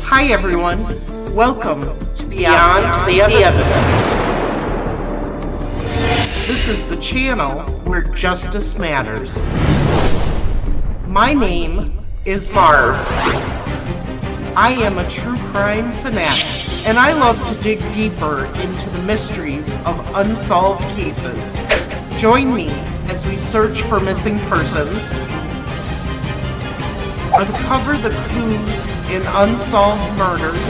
Hi everyone, welcome to Beyond the Evidence. This is the channel where justice matters. My name is Marv. I am a true crime fanatic, and I love to dig deeper into the mysteries of unsolved cases. Join me as we search for missing persons, uncover the clues in unsolved murders,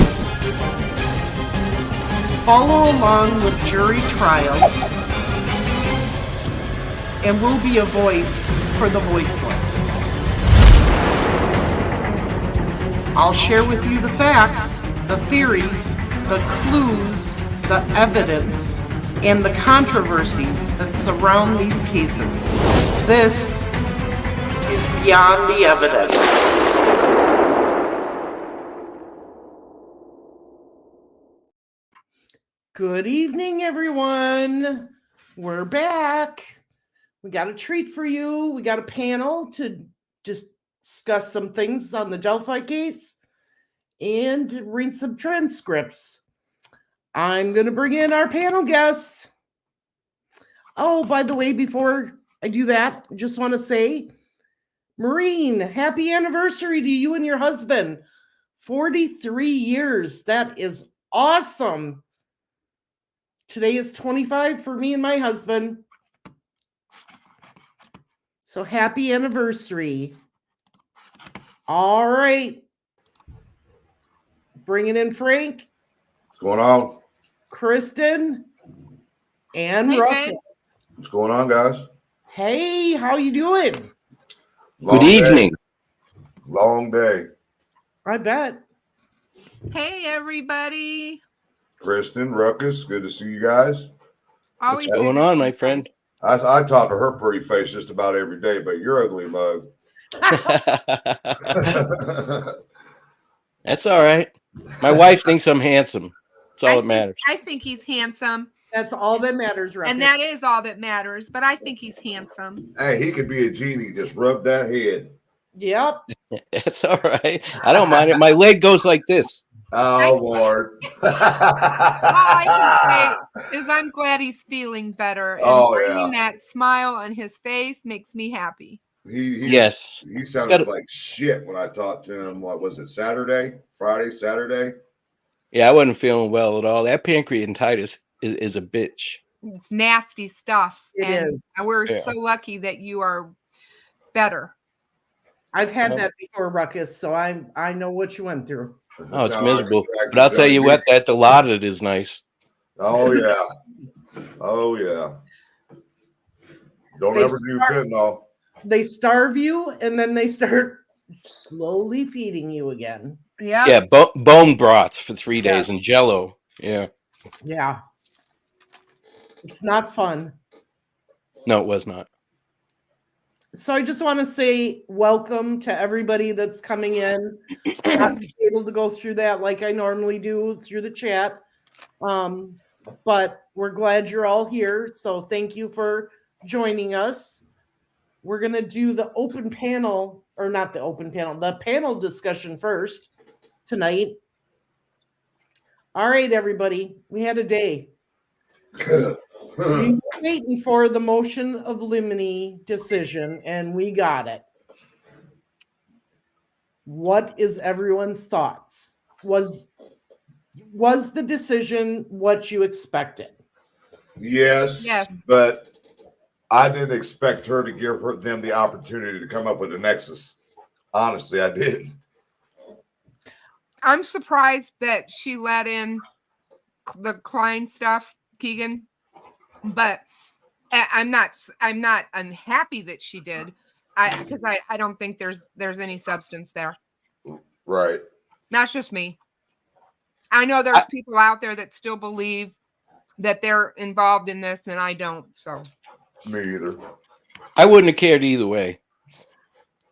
follow along with jury trials, and we'll be a voice for the voiceless. I'll share with you the facts, the theories, the clues, the evidence, and the controversies that surround these cases. This is Beyond the Evidence. Good evening, everyone. We're back. We got a treat for you. We got a panel to just discuss some things on the Delphi case and read some transcripts. I'm going to bring in our panel guests. Oh, by the way, before I do that, I just want to say, Maureen, happy anniversary to you and your husband. 43 years. That is awesome. Today is 25 for me and my husband. So happy anniversary. All right. Bringing in Frank. What's going on? Kristin. And Ruckus. What's going on, guys? Hey, how you doing? Good evening. Long day. I bet. Hey, everybody. Kristin, Ruckus, good to see you guys. Always What's going on, my friend? I talk to her pretty face just about every day, but you're ugly mug. That's all right. My wife thinks I'm handsome. That's all that matters. I think he's handsome. That's all that matters, Ruckus. And that is all that matters, but I think he's handsome. Hey, he could be a genie. Just rub that head. Yep. That's all right. I don't mind it. My leg goes like this. Oh, Lord. All I can say is I'm glad he's feeling better. And bringing that smile on his face makes me happy. Yes. He sounded like shit when I talked to him. What was it, Saturday? Yeah, I wasn't feeling well at all. That pancreatitis is a bitch. It's nasty stuff. It is. We're so lucky that you are better. I've had that before, Ruckus, so I know what you went through. Oh, it's miserable. But I'll tell you what, that Dilaudid is nice. Oh, yeah. Oh, yeah. Don't ever do fentanyl. They starve you, and then they start slowly feeding you again. Yeah. Yeah, bone broth for 3 days and Jello. Yeah. Yeah. It's not fun. No, it was not. So I just want to say welcome to everybody that's coming in. I'm not able to go through that like I normally do through the chat. But we're glad you're all here. So thank you for joining us. We're going to do the open panel, or not the open panel, the panel discussion first tonight. All right, everybody. We had a day. We were waiting for the motion of limine decision, and we got it. What is everyone's thoughts? Was the decision what you expected? Yes. But I didn't expect her to give them the opportunity to come up with a nexus. Honestly, I didn't. I'm surprised that she let in the Klein stuff, Keegan. But I'm not unhappy that she did, because I don't think there's any substance there. Right. That's just me. I know there's people out there that still believe that they're involved in this, and I don't. So me either. I wouldn't have cared either way.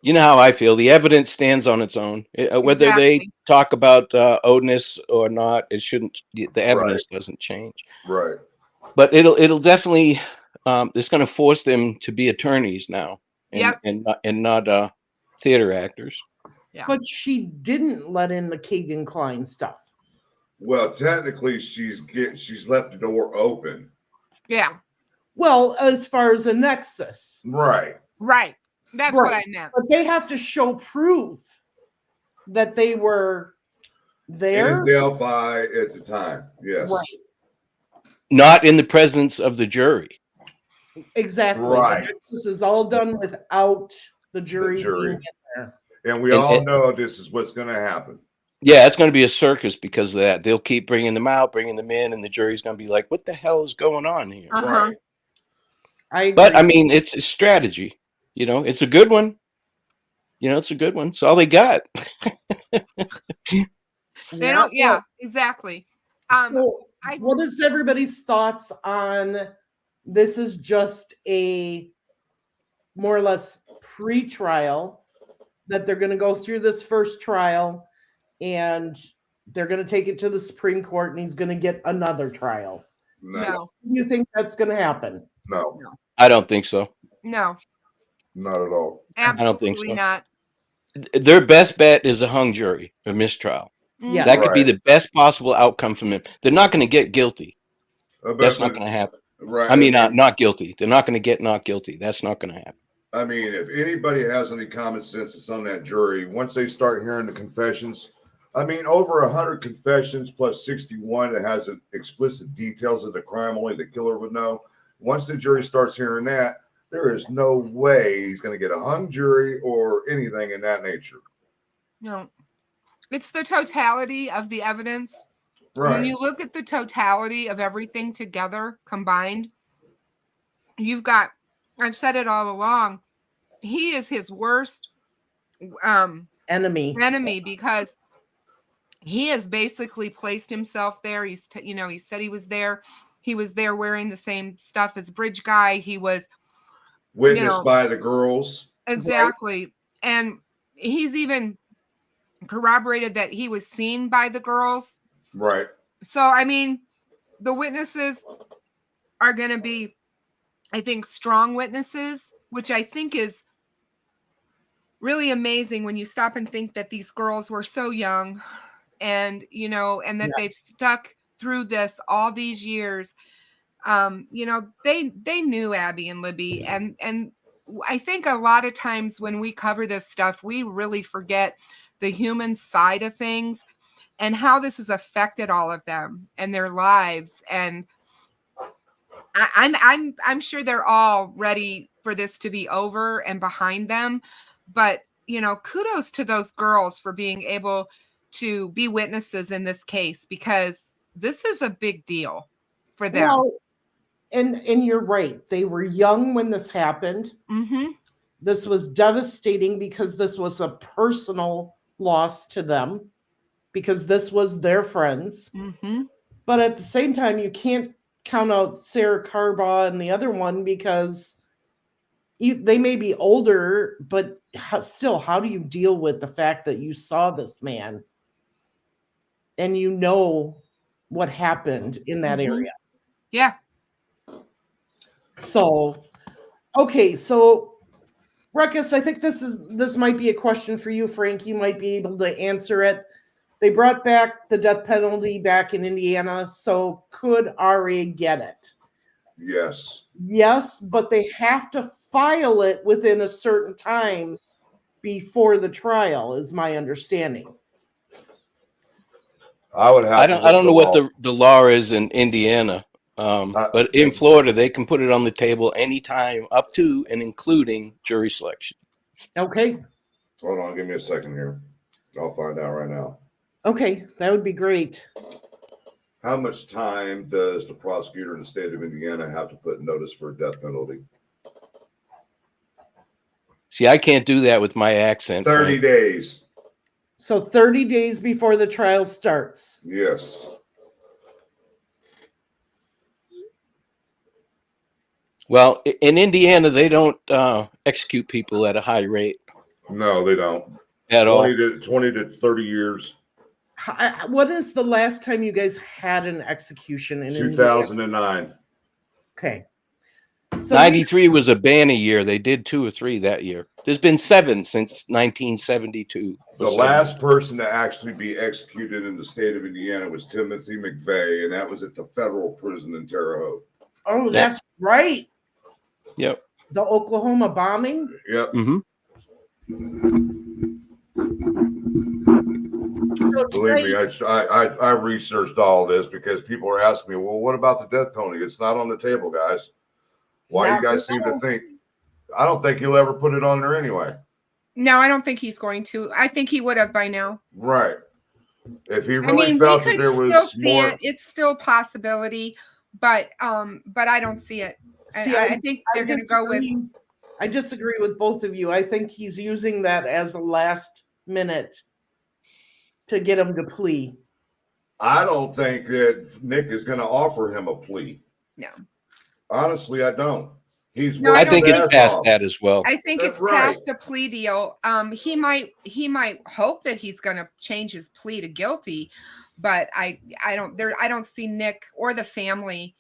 You know how I feel. The evidence stands on its own. Whether they talk about Odinus or not, it shouldn't. The evidence doesn't change. Right. But it'll definitely it's going to force them to be attorneys now, and not theater actors. Yeah. But she didn't let in the Keegan Klein stuff. Well, technically, she's left the door open. Yeah. Well, as far as a nexus. Right. Right. That's what I meant. But they have to show proof that they were there. In Delphi at the time. Yes. Right. Not in the presence of the jury. Exactly. Right. This is all done without the jury. Being in there. And we all know this is what's going to happen. Yeah, it's going to be a circus because of that. They'll keep bringing them out, bringing them in, and the jury's going to be like, what the hell is going on here? Right. But I mean, it's a strategy. You know, it's a good one. You know, it's a good one. It's all they got. They don't. Yeah, exactly. So, what is everybody's thoughts on this? Is just a more or less pre-trial that they're going to go through this first trial and they're going to take it to the Supreme Court and he's going to get another trial. No. Do you think that's going to happen? No. I don't think so. No. Not at all. Absolutely I don't think so. not. Their best bet is a hung jury, a mistrial. Yeah. That could be the best possible outcome from them. They're not going to get guilty. That's not going to happen. Right. I mean, not guilty. They're not going to get not guilty. That's not going to happen. I mean, if anybody has any common sense that's on that jury, once they start hearing the confessions, I mean, over 100 confessions plus 61 that has explicit details of the crime only the killer would know. Once the jury starts hearing that, there is no way he's going to get a hung jury or anything in that nature. No. It's the totality of the evidence. Right. When you look at the totality of everything together, combined, you've got, I've said it all along, he is his worst enemy because he has basically placed himself there. He said he was there. He was there wearing the same stuff as Bridge Guy. He was witnessed by the girls. Exactly. Right? And he's even corroborated that he was seen by the girls. Right. So, I mean, the witnesses are going to be, I think, strong witnesses, which I think is really amazing when you stop and think that these girls were so young and, and that they've stuck through this all these years. They knew Abby and Libby. And I think a lot of times when we cover this stuff, we really forget the human side of things and how this has affected all of them and their lives. And I'm sure they're all ready for this to be over and behind them. But, kudos to those girls for being able to be witnesses in this case, because this is a big deal for them. Well, and you're right. They were young when this happened. Mm-hmm. This was devastating because this was a personal loss to them because this was their friends. Mm-hmm. But at the same time, you can't count out Sarah Carbaugh and the other one because they may be older, but still, how do you deal with the fact that you saw this man and you know what happened in that area? Yeah. So, okay, so Ruckus, I think this might be a question for you, Frank. You might be able to answer it. They brought back the death penalty back in Indiana, so could RA get it? Yes. Yes, but they have to file it within a certain time before the trial, is my understanding. I would have. I don't know what the law is in Indiana, but in Florida they can put it on the table anytime up to and including jury selection. Okay. Hold on, give me a second here. I'll find out right now. Okay, that would be great. How much time does the prosecutor in the state of Indiana have to put notice for a death penalty? See, I can't do that with my accent. 30 days. So 30 days before the trial starts. Yes. Well, in Indiana, they don't execute people at a high rate. No, they don't. At all. 20 to 30 years. What is the last time you guys had an execution in 2009. Indiana? Okay. So 93 was a banner year. They did 2 or 3 that year. There's been 7 since 1972. The last person to actually be executed in the state of Indiana was Timothy McVeigh, and that was at the federal prison in Terre Haute. Oh, that's right. Yep. The Oklahoma bombing. Yep. Mm-hmm. Believe me, I researched all this because people are asking me, well, what about the death penalty? It's not on the table, guys. Why you guys seem to think? I don't think he'll ever put it on there anyway. No, I don't think he's going to. I think he would have by now. Right. If he really felt that there was more, it's still a possibility, but I don't see it. See, I think they're going to go with. I disagree with both of you. I think he's using that as a last minute to get him to plea. I don't think that Nick is going to offer him a plea. No. Honestly, I don't. I think it's past that as well. I think it's past a plea deal. He might hope that he's going to change his plea to guilty, but I don't see Nick or the family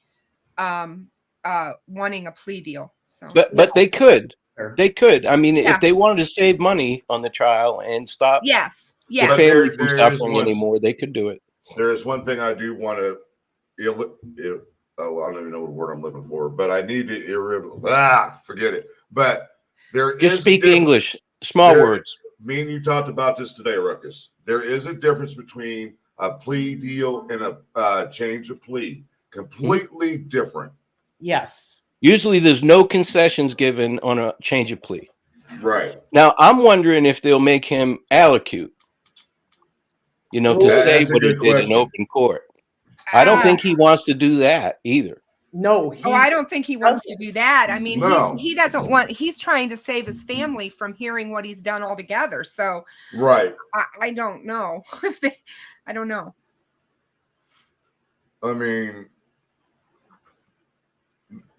wanting a plea deal. So, but they could. I mean, if they wanted to save money on the trial and stop the family from suffering anymore, they could do it. There is one thing I do want to. I don't even know what word I'm looking for, but I need to forget it. But there just speak English, small words. Me and you talked about this today, Ruckus. There is a difference between a plea deal and a change of plea. Completely different. Yes. Usually there's no concessions given on a change of plea. Right. Now, I'm wondering if they'll make him allocute, to say what he did in open court. I don't think he wants to do that either. No. I don't think he wants to do that. I mean, he doesn't want, he's trying to save his family from hearing what he's done altogether. So, right. I don't know. I don't know. I mean,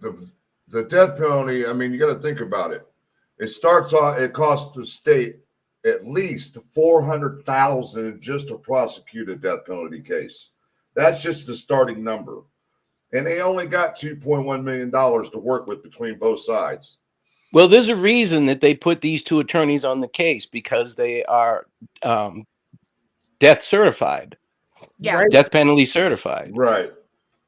the death penalty, I mean, you got to think about it. It starts off, it costs the state at least $400,000 just to prosecute a death penalty case. That's just the starting number. And they only got $2.1 million to work with between both sides. Well, there's a reason that they put these 2 attorneys on the case, because they are death certified. Yeah. Right. Death penalty certified. Right.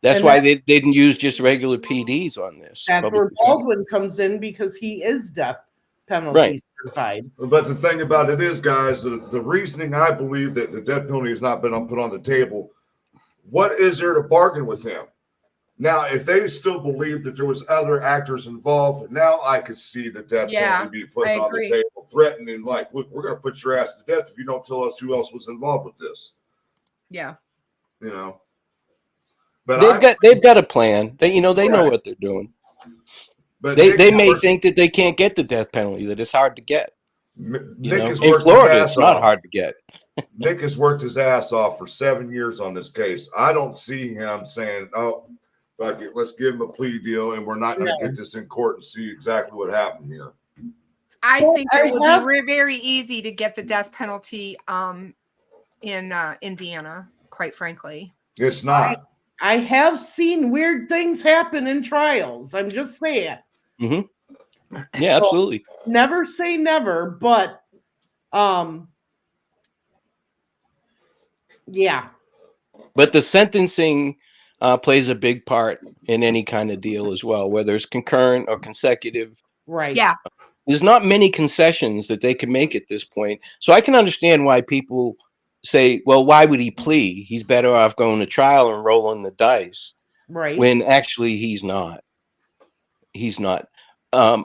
That's why they didn't use just regular PDs on this. That's where Baldwin comes in, because he is death penalty certified. But the thing about it is, guys, the reasoning I believe that the death penalty has not been put on the table, what is there to bargain with him? Now, if they still believe that there was other actors involved, now I could see the death penalty be put on the table, threatening, like, look, we're going to put your ass to death if you don't tell us who else was involved with this. Yeah. But they've got a plan. They know what they're doing. But they may think that they can't get the death penalty, that it's hard to get. In Florida, it's not hard to get. Nick has worked his ass off for 7 years on this case. I don't see him saying, "Oh, fuck it, let's give him a plea deal, and we're not going to get this in court and see exactly what happened here." I think it would be very easy to get the death penalty in Indiana, quite frankly. It's not. I have seen weird things happen in trials. I'm just saying. Mm-hmm. Yeah, absolutely. Never say never, but yeah. But the sentencing plays a big part in any kind of deal as well, whether it's concurrent or consecutive. Right. Yeah. There's not many concessions that they can make at this point. So I can understand why people say, well, why would he plea? He's better off going to trial and rolling the dice. Right. When actually he's not. He's not.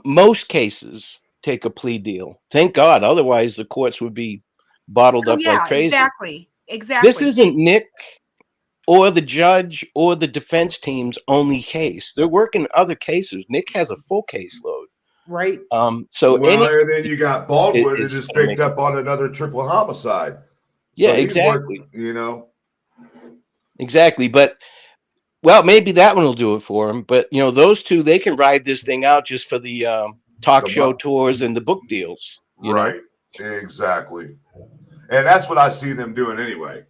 Most cases take a plea deal. Thank God. Otherwise, the courts would be bottled up like crazy. Exactly. This isn't Nick or the judge or the defense team's only case. They're working other cases. Nick has a full caseload. Right. And then you got Baldwin who just picked up on another triple homicide. Yeah, exactly. Exactly. But well, maybe that one will do it for him. But those 2, they can ride this thing out just for the talk show tours and the book deals. Right. Exactly. And that's what I see them doing anyway.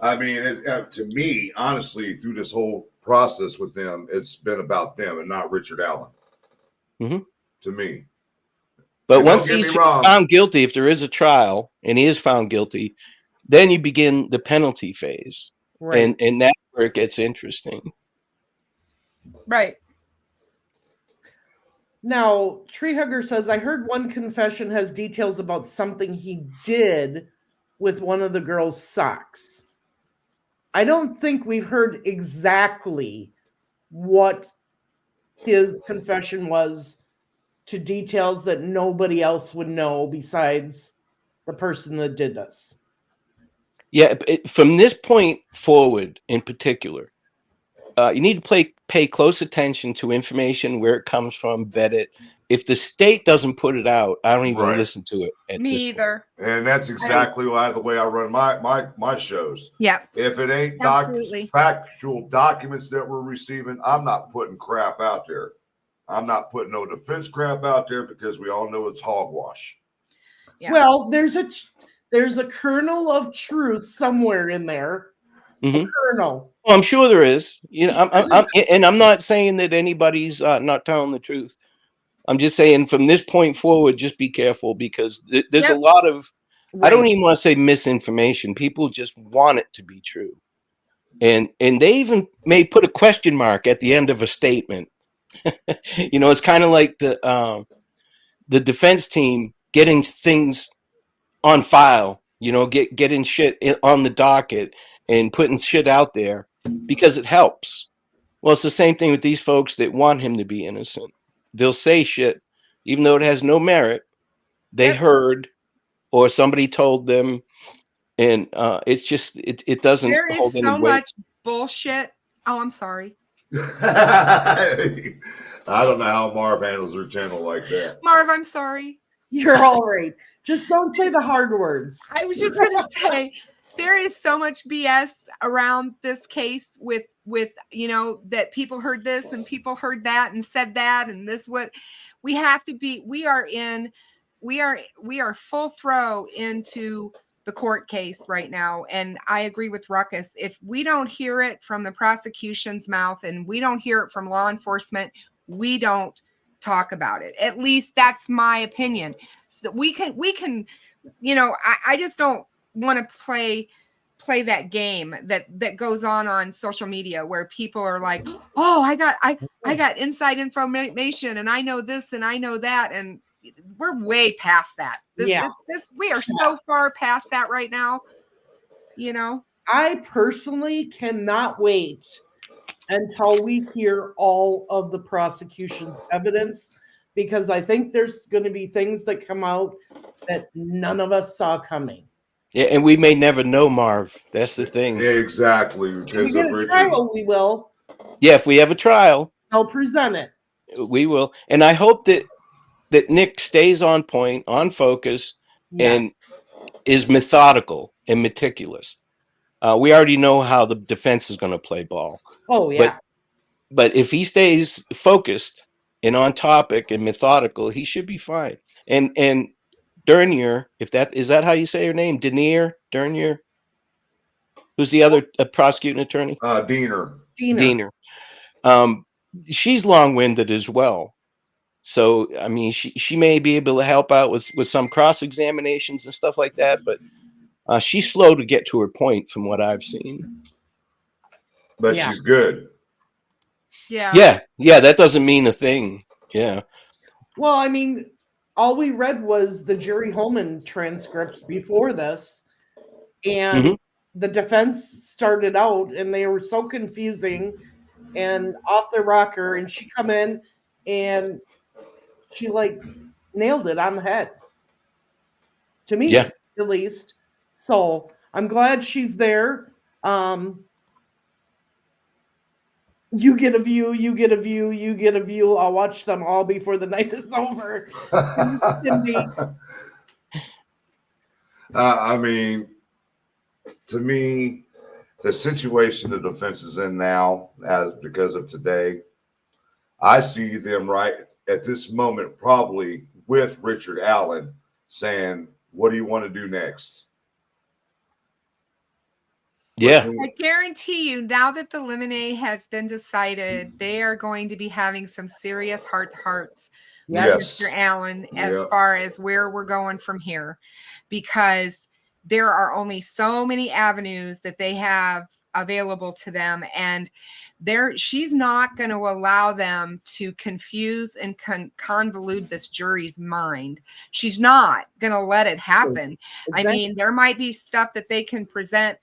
I mean, to me, honestly, through this whole process with them, it's been about them and not Richard Allen. Mm-hmm. To me. But And once don't get he's me wrong. found guilty, if there is a trial and he is found guilty, then you begin the penalty phase. Right. And that's where it gets interesting. Right. Now, Tree Hugger says, I heard one confession has details about something he did with one of the girls' socks. I don't think we've heard exactly what his confession was to details that nobody else would know besides the person that did this. Yeah, from this point forward in particular, you need to pay close attention to information, where it comes from, vet it. If the state doesn't put it out, I don't even Right. listen to it at Me this either. And that's exactly why the way I run my shows. Yeah. If it ain't Absolutely. factual documents that we're receiving, I'm not putting crap out there. I'm not putting no defense crap out there because we all know it's hogwash. Yeah. Well, there's a kernel of truth somewhere in there. Mhm. A kernel. Well, I'm sure there is. You know, I'm not saying that anybody's not telling the truth. I'm just saying from this point forward, just be careful, because there's a Yep. lot of, I Right. don't even want to say misinformation. People just want it to be true. And they even may put a question mark at the end of a statement. You know, it's kind of like the defense team getting things on file, you know, getting shit on the docket and putting shit out there because it helps. Well, it's the same thing with these folks that want him to be innocent. They'll say shit, even though it has no merit. They Yep. heard, or somebody told them, and it's just it doesn't There hold is any so weight. much bullshit. Oh, I'm sorry. I don't know how Marv handles her channel like that. Marv, I'm sorry. You're all right. Just don't say the hard words. I was just going to say, there is so much BS around this case with, you know, that people heard this and people heard that and said that. And this, what we have to be, we are full throw into the court case right now. And I agree with Ruckus. If we don't hear it from the prosecution's mouth and we don't hear it from law enforcement, we don't talk about it. At least that's my opinion. So that we can, you know, I just don't want to play that game that goes on social media where people are like, oh, I got inside information and I know this and I know that. And we're way past that. We are so far past that right now, you know. I personally cannot wait until we hear all of the prosecution's evidence, because I think there's going to be things that come out that none of us saw coming. Yeah, and we may never know, Marv. That's the thing. Exactly. If Because we get of a Richard. trial, we will. Yeah, if we have a trial, I'll present it. we will. And I hope that Nick stays on point, on focus, Yeah. and is methodical and meticulous. We already know how the defense is going to play ball. Oh yeah. But if he stays focused and on topic and methodical, he should be fine. And Dernier, if that is that how you say her name, Dernier, who's the other prosecuting attorney? Diener. Diener. She's long-winded as well. So I mean, she may be able to help out with some cross examinations and stuff like that, but she's slow to get to her point, from what I've seen. But Yeah. she's good. Yeah. Yeah. That doesn't mean a thing. Yeah. Well, I mean, all we read was the rehoming transcripts before this, and the defense started out, and they were so confusing and off the rocker. And she come in, and she like nailed it on the head. To me, Yeah. at least. So I'm glad she's there. You get a view, you get a view, you get a view. I'll watch them all before the night is over. I mean, to me, the situation the defense is in now, as because of today, I see them right at this moment, probably with Richard Allen saying, "What do you want to do next?" Yeah. I guarantee you, now that the lemonade has been decided, they are going to be having some serious heart-to-hearts Yes. Mr. Allen, as Yep. far as where we're going from here, because there are only so many avenues that they have available to them, and she's not going to allow them to confuse and convolute this jury's mind. She's not going to let it happen. Exactly. I mean, there might be stuff that they can present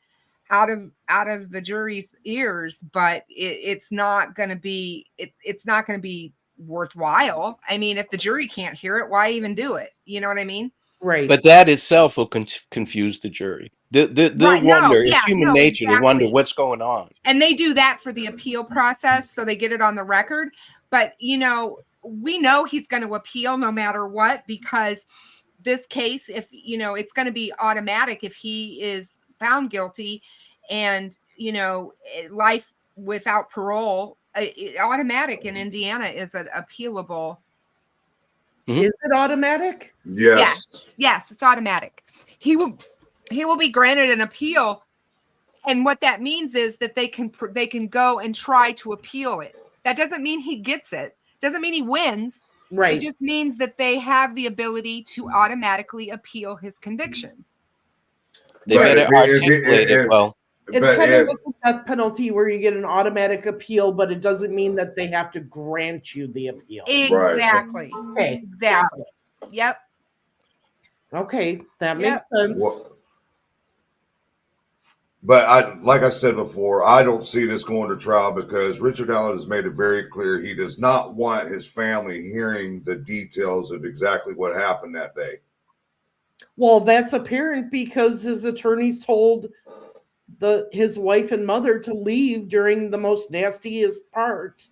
out of the jury's ears, but it's not going to be it's not going to be worthwhile. I mean, if the jury can't hear it, why even do it? You know what I mean? Right. But that itself will confuse the jury. They'll Right, wonder. no, It's yeah, human no, nature to wonder exactly. what's going on. And they do that for the appeal process, so they get it on the record. But, you know, we know he's going to appeal no matter what, because this case, if, you know, it's going to be automatic if he is found guilty, and, you know, life without parole, automatic in Indiana is an appealable. Is it automatic? Yes. Yes, it's automatic. He will be granted an appeal, and what that means is that they can go and try to appeal it. That doesn't mean he gets it. Doesn't mean he wins. Right. It just means that they have the ability to automatically appeal his conviction. They better articulate it well. It's kind of like a death penalty where you get an automatic appeal, but it doesn't mean that they have to grant you the appeal. Exactly. Okay. Exactly. Yep. Okay, that makes sense. But like I said before, I don't see this going to trial because Richard Allen has made it very clear he does not want his family hearing the details of exactly what happened that day. Well, that's apparent because his attorneys told his wife and mother to leave during the most nastiest part.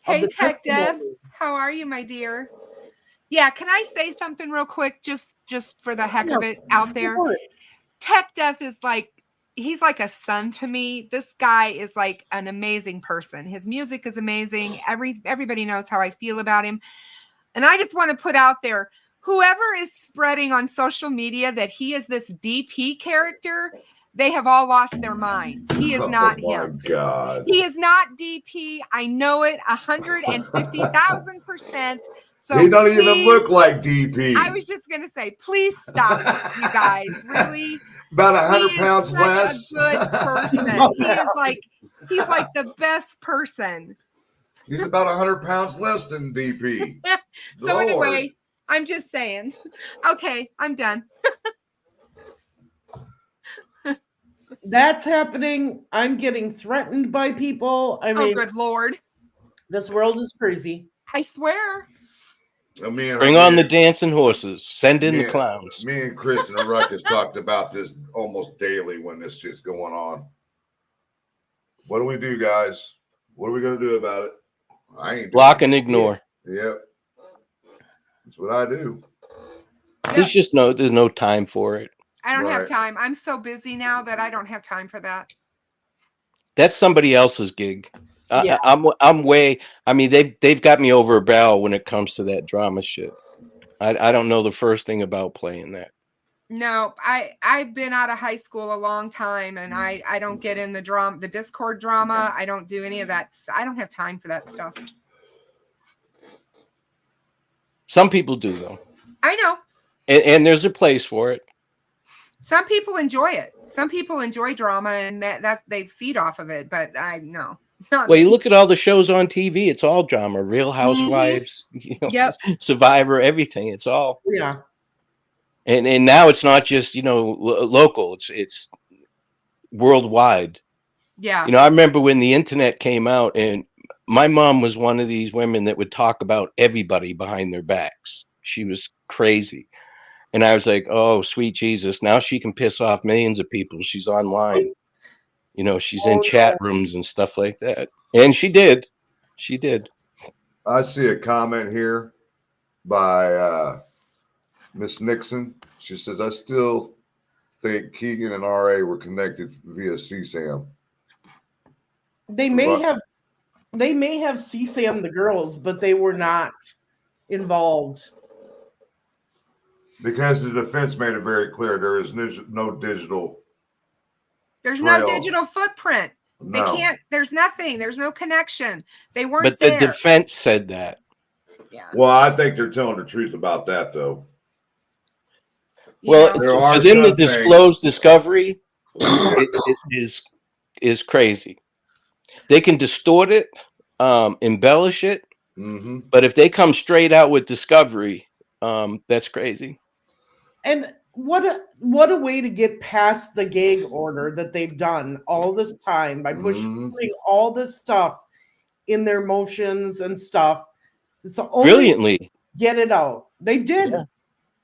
Hey, Tech Deb, how are you, my dear? Yeah, can I say something real quick, just for the heck of it out there? Tech Deb is like, he's like a son to me. This guy is like an amazing person. His music is amazing. Everybody knows how I feel about him. And I just want to put out there, whoever is spreading on social media that he is this DP character, they have all lost their minds. He is not him. Oh my God. He is not DP. I know it 150,000%. So he don't even look like DP. I was just gonna say, please stop it, you guys. Really, about 100 pounds less. A good person. He's like the best person. He's about 100 pounds less than DP. So anyway, I'm just saying. Okay, I'm done. That's happening. I'm getting threatened by people. I mean, oh, good Lord. This world is crazy. I swear. Bring on the dancing horses. Send in the clowns. Me and Kristin and Ruckus talked about this almost daily when this shit's going on. What do we do, guys? What are we going to do about it? I ain't block and ignore. Yep. That's what I do. There's no time for it. I don't have time. I'm so busy now that I don't have time for that. That's somebody else's gig. Yeah. I'm way. I mean, they've got me over a barrel when it comes to that drama shit. I don't know the first thing about playing that. No, I've been out of high school a long time, and I don't get in the Discord drama. I don't do any of that. I don't have time for that stuff. Some people do, though. I know. And there's a place for it. Some people enjoy it. Some people enjoy drama, and that they feed off of it. But I no. Well, you look at all the shows on TV; it's all drama. Real Housewives, Survivor, everything. It's all And now it's not just local; it's worldwide. Yeah. I remember when the internet came out, and my mom was one of these women that would talk about everybody behind their backs. She was crazy. And I was like, oh, sweet Jesus. Now she can piss off millions of people. She's online. She's in chat rooms and stuff like that. And she did. She did. I see a comment here by Miss Nixon. She says, I still think Keegan and RA were connected via CSAM. They may have CSAM the girls, but they were not involved. Because the defense made it very clear there is no digital. There's no digital footprint. No. They can't. There's nothing. There's no connection. They weren't But there. The defense said that. Yeah. Well, I think they're telling the truth about that, though. Well, You know, There for are them to some disclose discovery it is crazy. They can distort it, embellish it, Mm-hmm. but if they come straight out with discovery, that's crazy. And what a way to get past the gag order that they've done all this time by putting all this stuff in their motions and stuff. It's the only Brilliantly. get it out. They did. Yeah.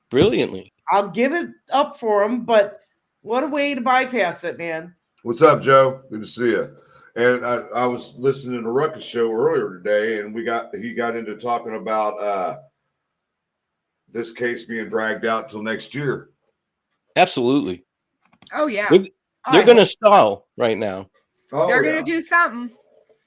Brilliantly. I'll give it up for them, but what a way to bypass it, man. What's up, Joe? Good to see you. And I was listening to Ruckus show earlier today, and he got into talking about this case being dragged out till next year. Absolutely. oh yeah. They're going to stall right now. Oh, They're yeah. gonna do something.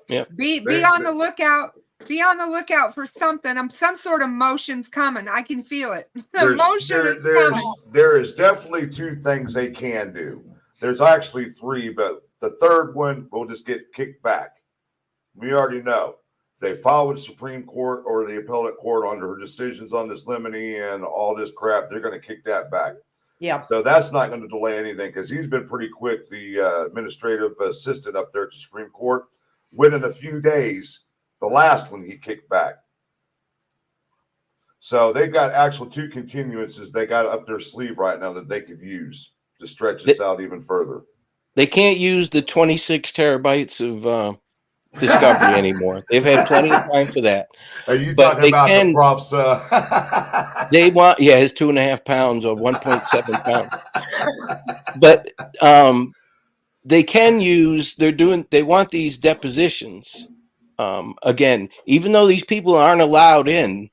Yeah. Be on the lookout. Be on the lookout for something. Some sort of motion's coming. I can feel it. There is definitely two things they can do. There's actually three, but the third one will just get kicked back. We already know. They file with the Supreme Court or the appellate court on her decisions on this limine and all this crap. They're going to kick that back. Yeah. So that's not going to delay anything because he's been pretty quick, the administrative assistant up there at the Supreme Court. Within a few days, the last one he kicked back. So they've got actual two continuances they got up their sleeve right now that they could use to stretch this out even further. They can't use the 26 terabytes of discovery anymore. They've had plenty of time for that. Are you talking about the profs? They want, his 2.5 pounds or 1.7 pounds. But they can use, they want these depositions. Again, even though these people aren't allowed in,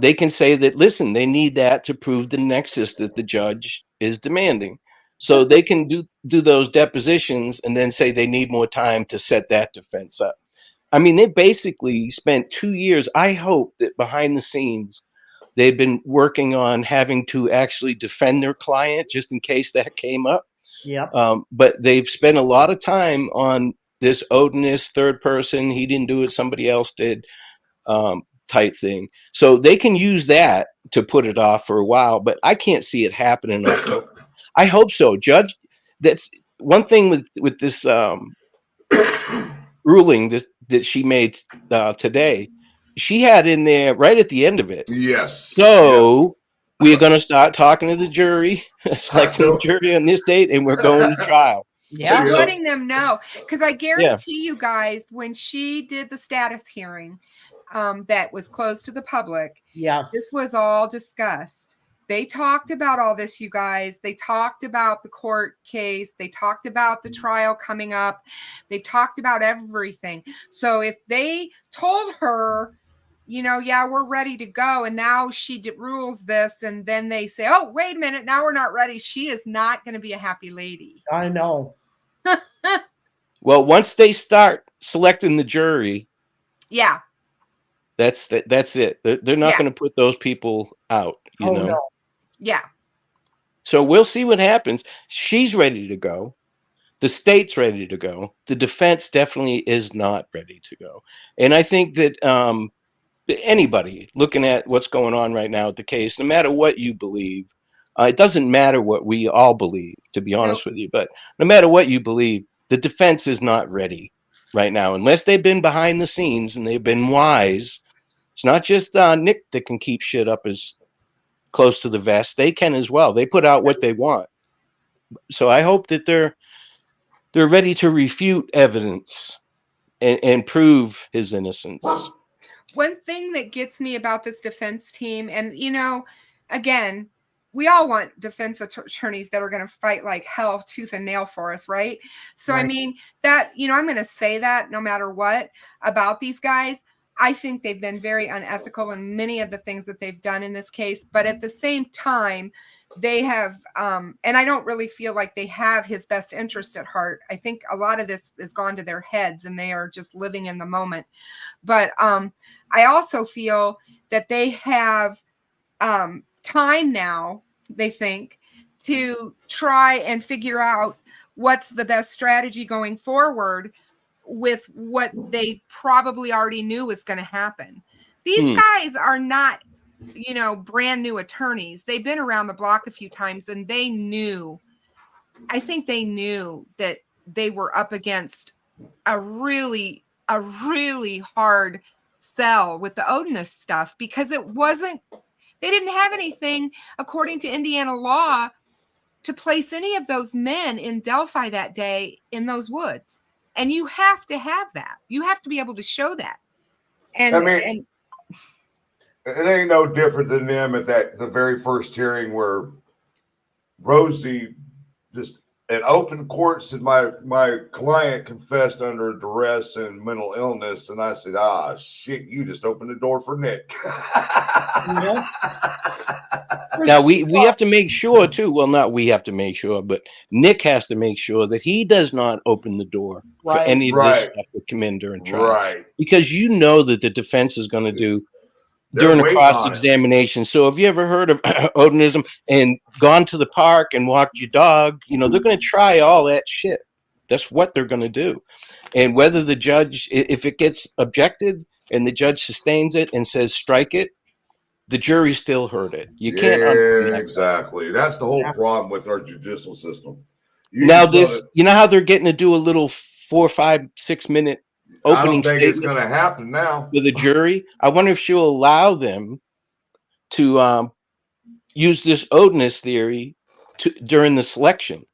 they can say that, listen, they need that to prove the nexus that the judge is demanding. So they can do those depositions and then say they need more time to set that defense up. I mean, they basically spent 2 years. I hope that behind the scenes, they've been working on having to actually defend their client just in case that came up. Yep. But they've spent a lot of time on this odious third person, he didn't do it, somebody else did, type thing. So they can use that to put it off for a while, but I can't see it happen in October. I hope so, Judge. That's one thing with this ruling that she made today. She had in there right at the end of it. Yes. So we're going to start talking to the jury, selecting the jury on this date, and we're going to trial. Yeah. She's letting them know, because I guarantee you guys, when she did the status hearing that was closed to the public, yes, this was all discussed. They talked about all this, you guys. They talked about the court case. They talked about the trial coming up. They talked about everything. So if they told her, we're ready to go, and now she rules this, and then they say, oh, wait a minute, now we're not ready, she is not going to be a happy lady. I know. Well, once they start selecting the jury, that's it. They're not going to put those people out, you know. No. Yeah. So we'll see what happens. She's ready to go. The state's ready to go. The defense definitely is not ready to go. And I think that anybody looking at what's going on right now with the case, no matter what you believe, it doesn't matter what we all believe, to be honest with you, but no matter what you believe, the defense is not ready right now, unless they've been behind the scenes and they've been wise. It's not just Nick that can keep shit up as close to the vest. They can as well. They put out what they want. So I hope that they're ready to refute evidence and prove his innocence. One thing that gets me about this defense team, and again, we all want defense attorneys that are going to fight like hell, tooth and nail for us, right? So right. I mean that, I'm going to say that no matter what about these guys. I think they've been very unethical in many of the things that they've done in this case, but at the same time, they have, and I don't really feel like they have his best interest at heart. I think a lot of this has gone to their heads and they are just living in the moment. But I also feel that they have time now, they think, to try and figure out what's the best strategy going forward with what they probably already knew was going to happen. These guys are not, you know, brand new attorneys. They've been around the block a few times, and they knew, I think they knew that they were up against a really hard sell with the Odinist stuff, because it wasn't, they didn't have anything, according to Indiana law, to place any of those men in Delphi that day in those woods. And you have to have that. You have to be able to show that. And I mean, it ain't no different than them at the very first hearing where Rosie just in open court said my client confessed under duress and mental illness, and I said, ah, shit, you just opened the door for Nick. Now we have to make sure too. Well, not we have to make sure, but Nick has to make sure that he does not open the door for any of this stuff to come in during trial, right? Because you know that the defense is going to do during a cross-examination. So have you ever heard of Odinism and gone to the park and walked your dog? You know, they're going to try all that shit. That's what they're going to do. And whether the judge, if it gets objected and the judge sustains it and says strike it, the jury still heard it. You can't. Exactly. That's the whole problem with our judicial system. You know how they're getting to do a little 4, 5, 6 minute opening statement. I don't think it's going to happen now to the jury. I wonder if she'll allow them to use this Odinist theory during the selection.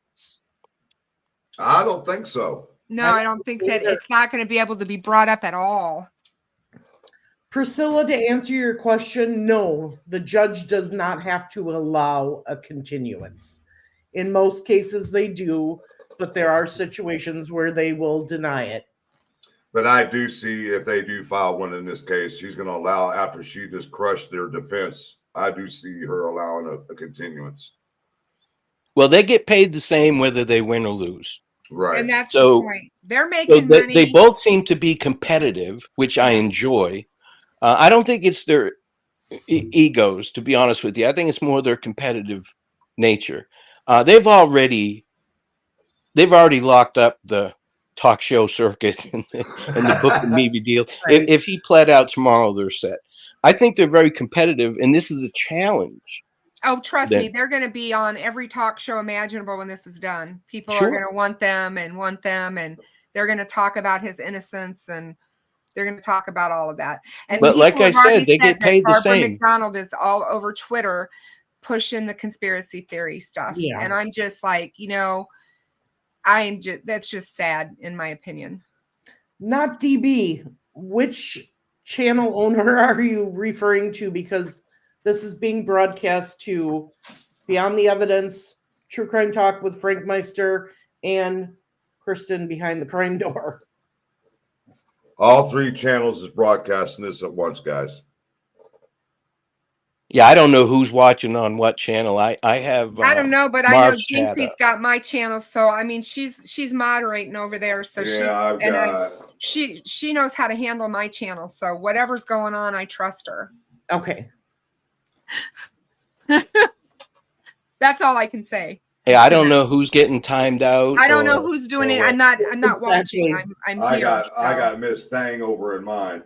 I don't think so. No, I don't think that it's not going to be able to be brought up at all. Priscilla, to answer your question, no, the judge does not have to allow a continuance. In most cases, they do, but there are situations where they will deny it. But I do see if they do file one in this case, she's going to allow, after she just crushed their defense, I do see her allowing a continuance. Well, they get paid the same whether they win or lose. Right. And that's the point. They're making money. They both seem to be competitive, which I enjoy. I don't think it's their egos, to be honest with you. I think it's more their competitive nature. They've already locked up the talk show circuit and the book and maybe deal. Right. If he pled out tomorrow, they're set. I think they're very competitive, and this is a challenge. Oh, trust me, they're going to be on every talk show imaginable when this is done. People are going to want them, and they're going to talk about his innocence, and they're going to talk about all of that. And but like I said, they get paid the same. McDonald is all over Twitter pushing the conspiracy theory stuff. Yeah. And I'm just like, you know, that's just sad in my opinion. Not DB. Which channel owner are you referring to? Because this is being broadcast to Beyond the Evidence, True Crime Talk with Frank Meister, and Kristin Behind the Crime Door. All 3 channels is broadcasting this at once, guys. Yeah, I don't know who's watching on what channel. I have. I don't know, but Marv I know Jinxie's got my channel, so I mean, she's moderating over there, so she knows how to handle my channel. So whatever's going on, I trust her. Okay. That's all I can say. Yeah, I don't know who's getting timed out. I don't know who's doing it. I'm not watching. I'm here. I got Miss Thang over in mine.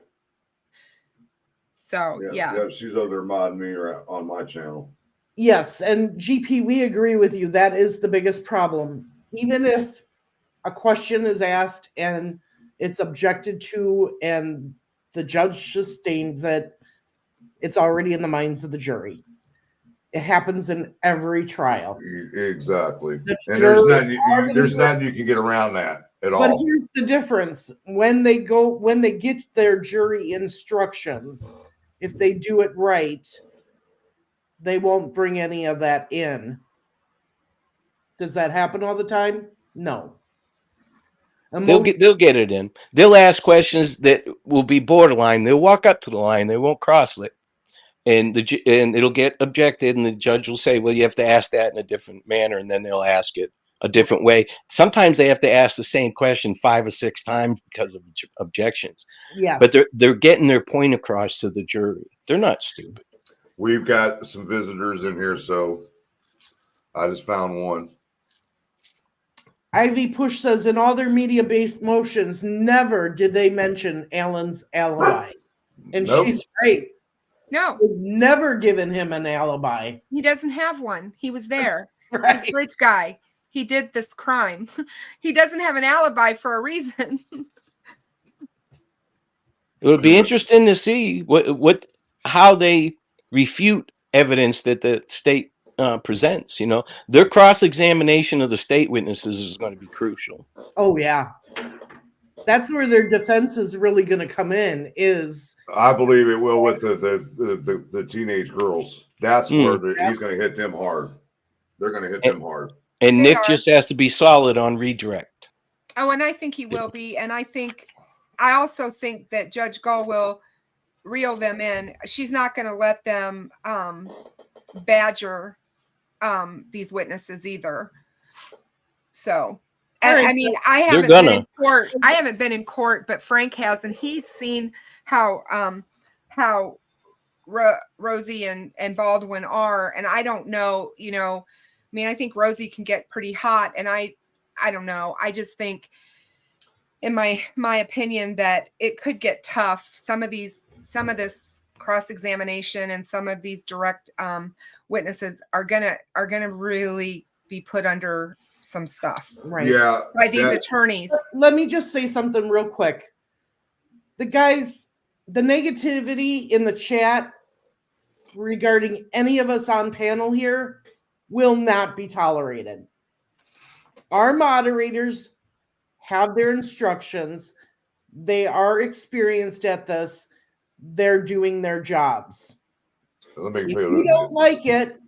So yeah, she's over there modding me on my channel. Yes, and GP, we agree with you. That is the biggest problem. Even if a question is asked and it's objected to and the judge sustains it, it's already in the minds of the jury. It happens in every trial. Exactly. And there's nothing you can get around that at all. But here's the difference. When they get their jury instructions, if they do it right, they won't bring any of that in. Does that happen all the time? No. They'll get it in. They'll ask questions that will be borderline. They'll walk up to the line. They won't cross it. And it'll get objected, and the judge will say, well, you have to ask that in a different manner, and then they'll ask it a different way. Sometimes they have to ask the same question 5 or 6 times because of objections. Yes. But they're getting their point across to the jury. They're not stupid. We've got some visitors in here, so I just found one. Ivy Push says, in all their media-based motions, never did they mention Alan's alibi. And Nope. she's right. No, We've never given him an alibi. he doesn't have one. He was there. Right. He's a rich guy. He did this crime. He doesn't have an alibi for a reason. It would be interesting to see how they refute evidence that the state presents. You know, their cross-examination of the state witnesses is going to be crucial. Oh yeah. That's where their defense is really going to come in. I believe it will with the teenage girls. That's where he's going to hit them hard. They're going to hit them hard. And Nick just has to be solid on redirect. Oh, and I think he will be. And I also think that Judge Gull will reel them in. She's not going to let them badger these witnesses either. So, and I mean, I haven't been in court. I haven't been in court, but Frank has, and he's seen how Rosie and Baldwin are. And I don't know, you know, I mean, I think Rosie can get pretty hot, and I don't know. I just think, in my opinion, that it could get tough. Some of this cross-examination and some of these direct witnesses are gonna really be put under some stuff, right? Yeah, by these attorneys. Let me just say something real quick. The negativity in the chat regarding any of us on panel here will not be tolerated. Our moderators have their instructions. They are experienced at this. They're doing their jobs. If you don't like it,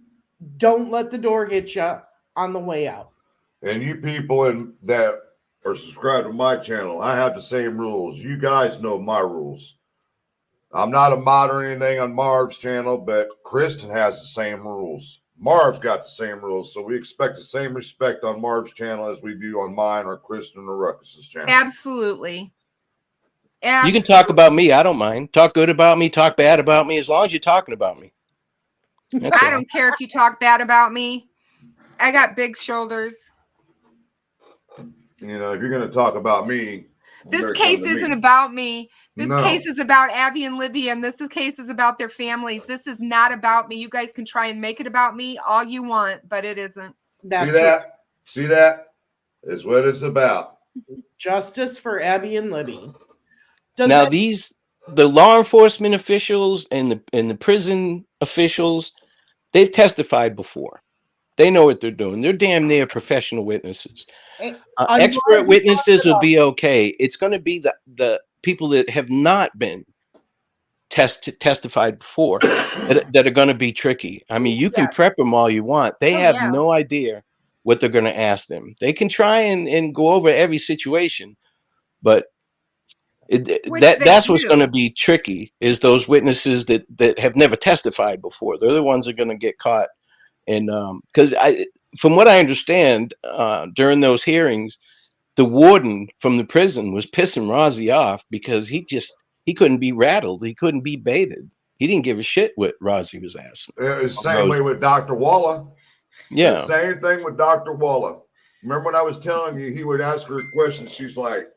don't let the door hit you on the way out. And you people that are subscribed to my channel, I have the same rules. You guys know my rules. I'm not a mod or anything on Marv's channel, but Kristin has the same rules. Marv's got the same rules, so we expect the same respect on Marv's channel as we do on mine or Kristin or Ruckus's channel. Absolutely. You can talk about me. I don't mind. Talk good about me. Talk bad about me. As long as you're talking about me. I don't care if you talk bad about me. I got big shoulders. You know, if you're going to talk about me. This case isn't about me. This case is about Abby and Libby, and this case is about their families. This is not about me. You guys can try and make it about me all you want, but it isn't. See that? Is what it's about. Justice for Abby and Libby. Now the law enforcement officials and the prison officials, they've testified before. They know what they're doing. They're damn near professional witnesses. Expert witnesses will be okay. It's going to be the people that have not been testified before that are going to be tricky. I mean, you can prep them all you want. They have no idea what they're going to ask them. They can try and go over every situation, but that's what's going to be tricky is those witnesses that have never testified before. They're the ones that are going to get caught. And because from what I understand, during those hearings, the warden from the prison was pissing Rosie off because he couldn't be rattled. He couldn't be baited. He didn't give a shit what Rosie was asking. It was the same way with Dr. Walla. Yeah. The same thing with Dr. Walla. Remember when I was telling you he would ask her a question? She's like,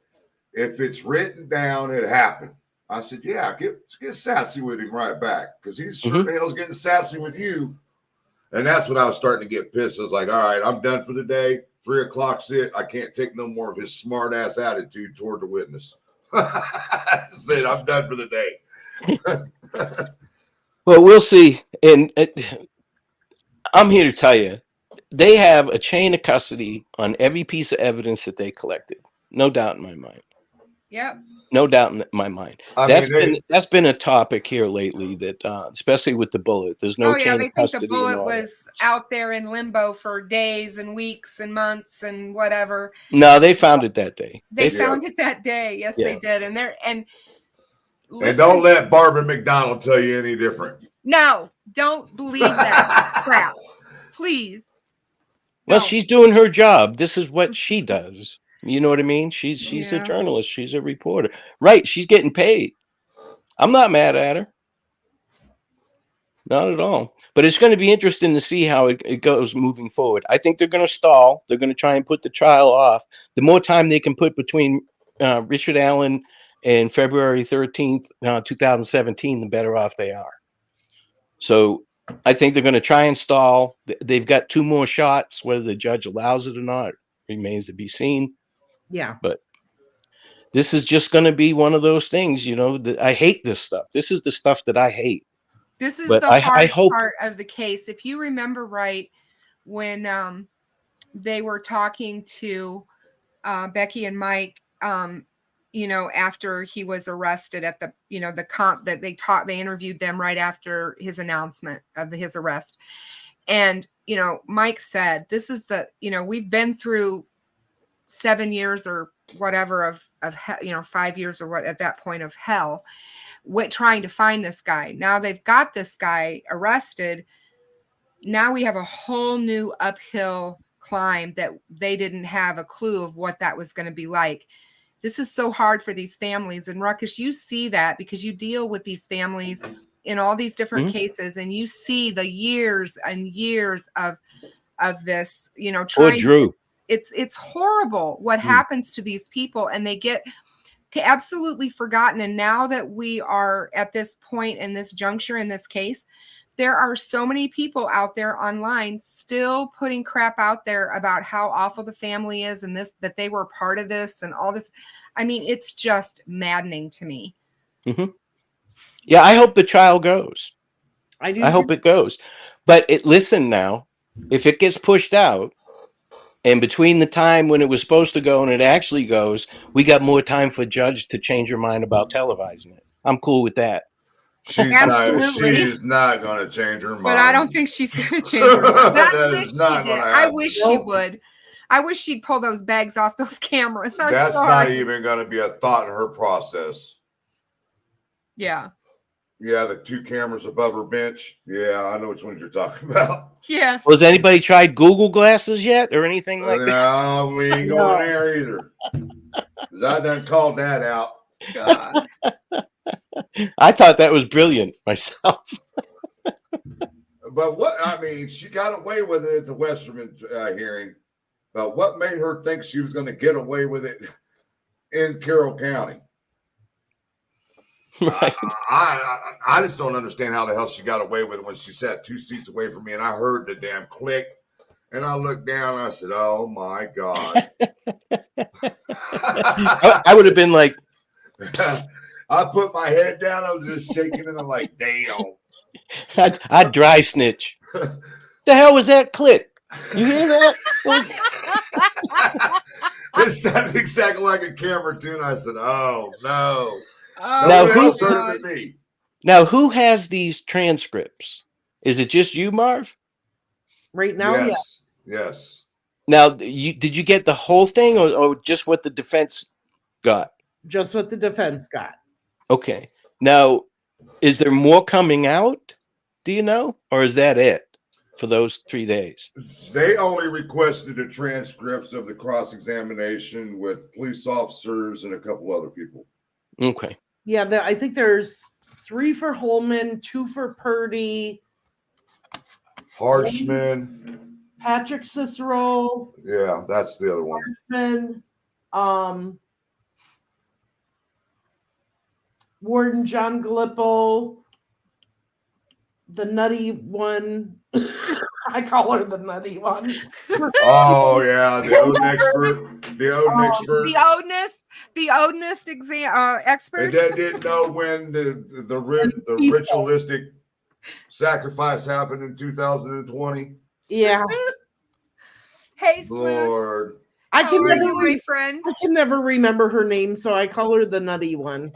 if it's written down, it happened. I said, yeah, get sassy with him right back because he's sure the hell's getting sassy with you. And that's when I was starting to get pissed. I was like, all right, I'm done for the day. 3 o'clock's it. I can't take no more of his smart ass attitude toward the witness. I said, I'm done for the day. Well, we'll see. And I'm here to tell you, they have a chain of custody on every piece of evidence that they collected. No doubt in my mind. Yep. No doubt in my mind. That's been a topic here lately that, especially with the bullet, there's no chain of custody. The bullet was out there in limbo for days and weeks and months and whatever. No, they found it that day. They found it that day. Yes, they did. And don't let Barbara McDonald tell you any different. No, don't believe that crap. Please. Well, she's doing her job. This is what she does. You know what I mean? She's a journalist. She's a reporter. Right. She's getting paid. I'm not mad at her. Not at all. But it's going to be interesting to see how it goes moving forward. I think they're going to stall. They're going to try and put the trial off. The more time they can put between Richard Allen and February 13th, 2017, the better off they are. So I think they're going to try and stall. They've got 2 more shots. Whether the judge allows it or not remains to be seen. Yeah. But this is just going to be one of those things, I hate this stuff. This is the stuff that I hate. This is But the I hard hope part of the case. If you remember right, when they were talking to Becky and Mike, after he was arrested at the, the comp that they interviewed them right after his announcement of his arrest. And, Mike said, this is we've been through 7 years or whatever of 5 years or what at that point of hell, trying to find this guy. Now they've got this guy arrested. Now we have a whole new uphill climb that they didn't have a clue of what that was going to be like. This is so hard for these families. And Ruckus, you see that because you deal with these families in all these different cases, and you see the years and years of this, trying. Drew. It's horrible what happens to these people, and they get absolutely forgotten. And now that we are at this point in this juncture in this case, there are so many people out there online still putting crap out there about how awful the family is and that they were part of this and all this. I mean, it's just maddening to me. Mm-hmm. Yeah, I hope the trial goes. I hope it goes. But listen now, if it gets pushed out, and between the time when it was supposed to go and it actually goes, we got more time for judge to change her mind about televising it. I'm cool with that. She's not going to change her mind. But I don't think she's going to change her mind. I wish she would. I wish she'd pull those bags off those cameras. That's not even going to be a thought in her process. Yeah. Yeah, the 2 cameras above her bench. Yeah, I know which ones you're talking about. Yeah. Well, has anybody tried Google glasses yet or anything like that? No, we ain't going there either. Because I done called that out. God. I thought that was brilliant myself. But she got away with it at the Westerman hearing. But what made her think she was going to get away with it in Carroll County? Right. I just don't understand how the hell she got away with it when she sat 2 seats away from me and I heard the damn click and I looked down and I said, oh my God. I would have been like, I put my head down. I was just shaking and I'm like, damn. I'd dry snitch. The hell was that click? You hear that? It sounded exactly like a camera tune. I said, oh no. Now, who has these transcripts? Is it just you, Marv? Right now, yes. Now, did you get the whole thing or just what the defense got? Just what the defense got. Okay. Now, is there more coming out? Do you know? Or is that it for those 3 days? They only requested the transcripts of the cross-examination with police officers and a couple other people. Okay. Yeah, I think there's 3 for Holman, 2 for Purdy, Harshman, Patrick Cicero. Yeah, that's the other one. Harshman, Warden John Gallipo, the nutty one. I call her the nutty one. Oh yeah, the Odin expert. The Odinist expert. And that didn't know when the ritualistic sacrifice happened in 2020. Yeah. Hey, Lord. I can never remember her name, so I call her the nutty one.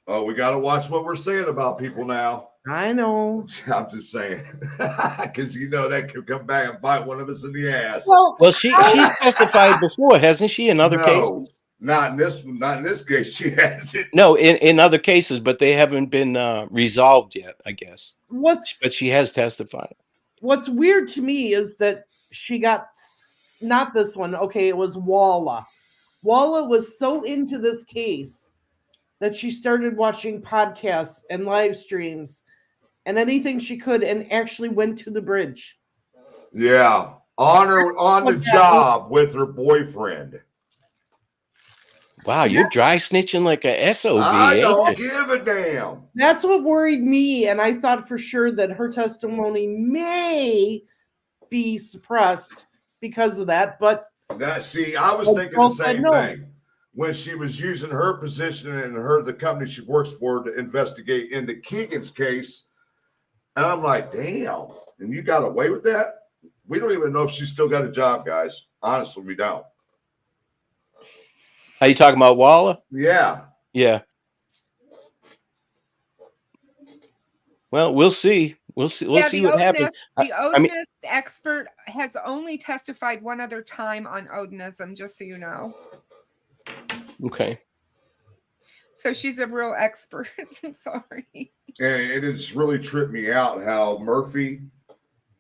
Oh, we got to watch what we're saying about people now. I know. I'm just saying, because that could come back and bite one of us in the ass. Well, she's testified before, hasn't she? In other cases, not in this case. She hasn't. No, in other cases, but they haven't been resolved yet, I guess. But she has testified. What's weird to me is that she got not this one. Okay, it was Walla. Walla was so into this case that she started watching podcasts and live streams and anything she could, and actually went to the bridge. Yeah, on the job with her boyfriend. Wow, you're dry snitching like a SOB, I ain't don't you? give a damn. That's what worried me, and I thought for sure that her testimony may be suppressed because of that. But I was thinking the same thing when she was using her position and the company she works for to investigate into Keegan's case. And I'm like, damn, and you got away with that? We don't even know if she's still got a job, guys. Honestly, we don't. Are you talking about Waller? Yeah. Yeah. Well, we'll see. We'll see. We'll see what happens. The Odinist expert has only testified one other time on Odinism, just so you know. Okay. So she's a real expert. Sorry. And it has really tripped me out how Murphy,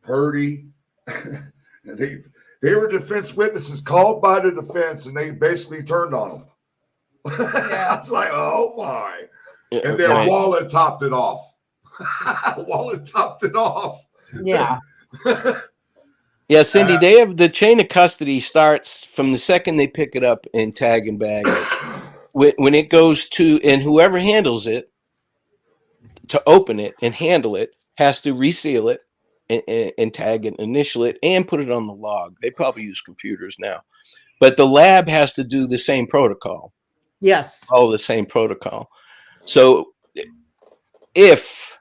Purdy, they were defense witnesses called by the defense, and they basically turned on them. Yeah. I was like, oh my. Yeah, And then right. Wallet topped it off. Wallet topped it off. yeah, Yeah, Cindy, they have the chain of custody starts from the second they pick it up and tag and bag it. When it goes to, and whoever handles it to open it and handle it has to reseal it and tag it, initial it, and put it on the log. They probably use computers now, but the lab has to do the same protocol. yes, All the same protocol. So if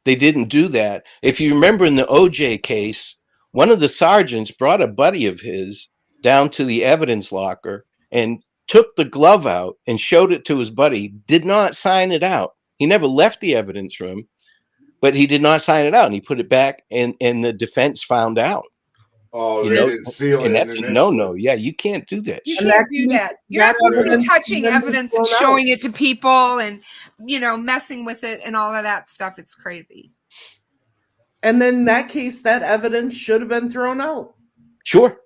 they didn't do that, if you remember in the OJ case, one of the sergeants brought a buddy of his down to the evidence locker and took the glove out and showed it to his buddy, did not sign it out. He never left the evidence room, but he did not sign it out, and he put it back, and the defense found out. Oh, You they know, didn't seal it. and that's a no. Yeah, you can't do that. You shit. can't do that. You're not supposed to be touching evidence and showing it to people and, messing with it and all of that stuff. It's crazy. and then in that case, that evidence should have been thrown out. Sure.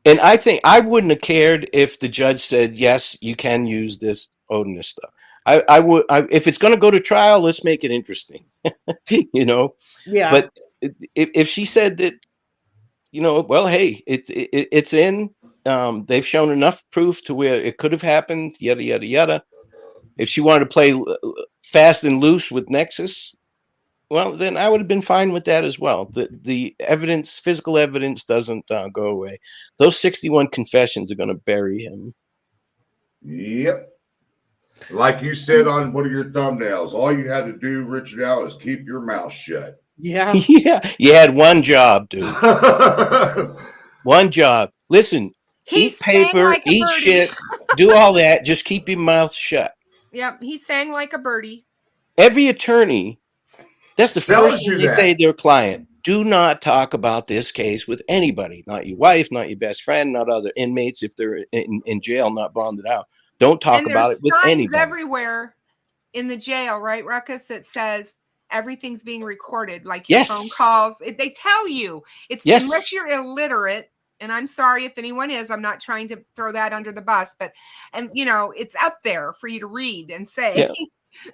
And I think I wouldn't have cared if the judge said, yes, you can use this Odinist stuff. I would, if it's going to go to trial, let's make it interesting, Yeah. But if she said that, well, hey, it's in, they've shown enough proof to where it could have happened, yada, yada, yada. If she wanted to play fast and loose with Nexus, well, then I would have been fine with that as well. The evidence, physical evidence, doesn't go away. Those 61 confessions are going to bury him. Yep. Like you said on one of your thumbnails, all you had to do, Richard Allen, is keep your mouth shut. Yeah. Yeah, you had one job, dude. One job. Listen, eat paper, like eat shit, do all that. Just keep your mouth shut. Yep, he sang like a birdie. Every attorney, that's the first thing they say to their client. Do not talk about this case with anybody, not your wife, not your best friend, not other inmates if they're in jail, not bonded out. Don't talk about it with anybody. There's signs everywhere in the jail, right, Ruckus, that says everything's being recorded, like your phone calls. They tell you. It's unless you're illiterate, and I'm sorry if anyone is. I'm not trying to throw that under the bus, but it's up there for you to read and say. Yeah.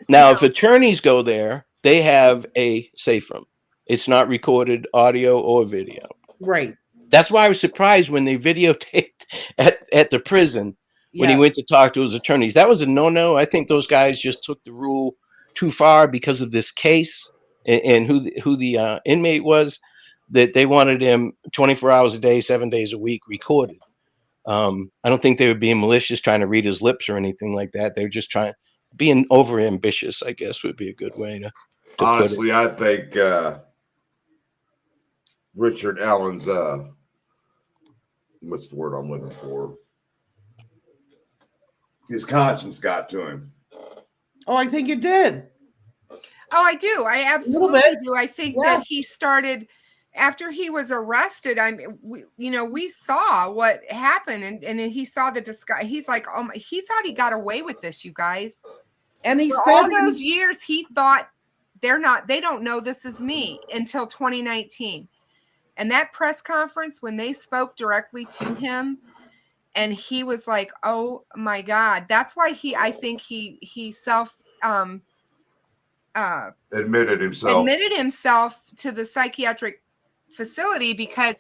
Now, if attorneys go there, they have a safe room. It's not recorded audio or video. Right. That's why I was surprised when they videotaped at the prison when he went to talk to his attorneys. That was a no-no. I think those guys just took the rule too far because of this case and who the inmate was, that they wanted him 24 hours a day, 7 days a week recorded. I don't think they were being malicious trying to read his lips or anything like that. They were just being over ambitious, I guess, would be a good way to honestly put it. I think Richard Allen's what's the word I'm looking for? His conscience got to him. Oh, I think it did. Oh, I do. I absolutely do. I think that he started after he was arrested. We saw what happened, and then he saw the disguise. He's like, oh my, he thought he got away with this, you guys. And he For said all those years, he thought they don't know this is me until 2019. And that press conference, when they spoke directly to him, and he was like, oh my God, that's why I think he self admitted himself to the psychiatric facility, because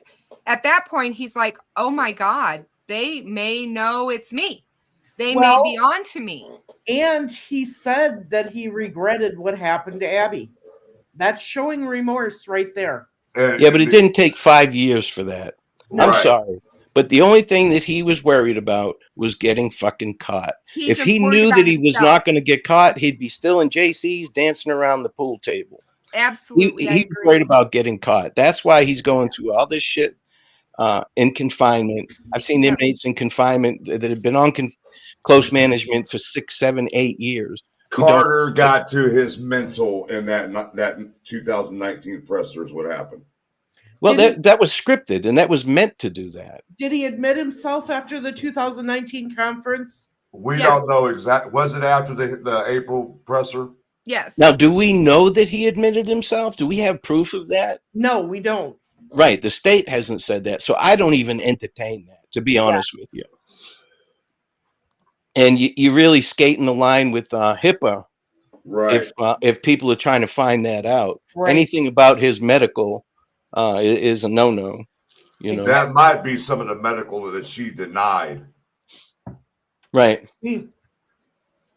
at that point he's like, oh my God, they may know it's me. They may Well- be on to me. And he said that he regretted what happened to Abby. That's showing remorse right there. Yeah, but it didn't take 5 years for that. I'm Right. sorry. But the only thing that he was worried about was getting fucking caught. He's If he worried knew about that he was himself. not going to get caught, he'd be still in JC's dancing around the pool table. Absolutely, I He was agree. worried about getting caught. That's why he's going through all this shit in confinement. I've seen Yeah. inmates in confinement that have been on close management for 6, 7, 8 years. Carter got to his mental in that 2019 presser is what happened. Well, Did that was scripted, and that was meant to do that. Did he admit himself after the 2019 conference? We Yes. don't know exactly. Was it after the April presser? Yes. Now, do we know that he admitted himself? Do we have proof of that? No, we don't. Right. The state hasn't said that. So I don't even entertain that, to be honest with you. And you really skating the line with HIPAA Right. if people are trying to find that out. Right. Anything about his medical is a no-no. You know. That might be some of the medical that she denied. Right.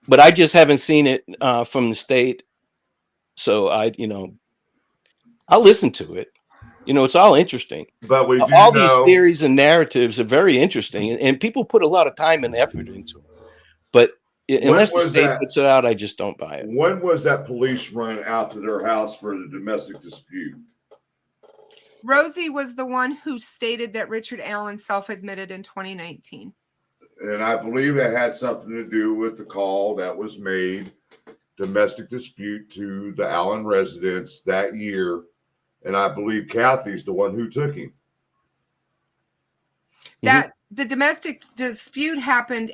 But I just haven't seen it from the state. So I'll listen to it. It's all interesting. But we do all know, these theories and narratives are very interesting, and people put a lot of time and effort into them. But unless the state puts it out, I just don't buy it. When was that police run out to their house for the domestic dispute? Rosie was the one who stated that Richard Allen self-admitted in 2019. And I believe that had something to do with the call that was made, domestic dispute to the Allen residence that year. And I believe Kathy's the one who took him. That the domestic dispute happened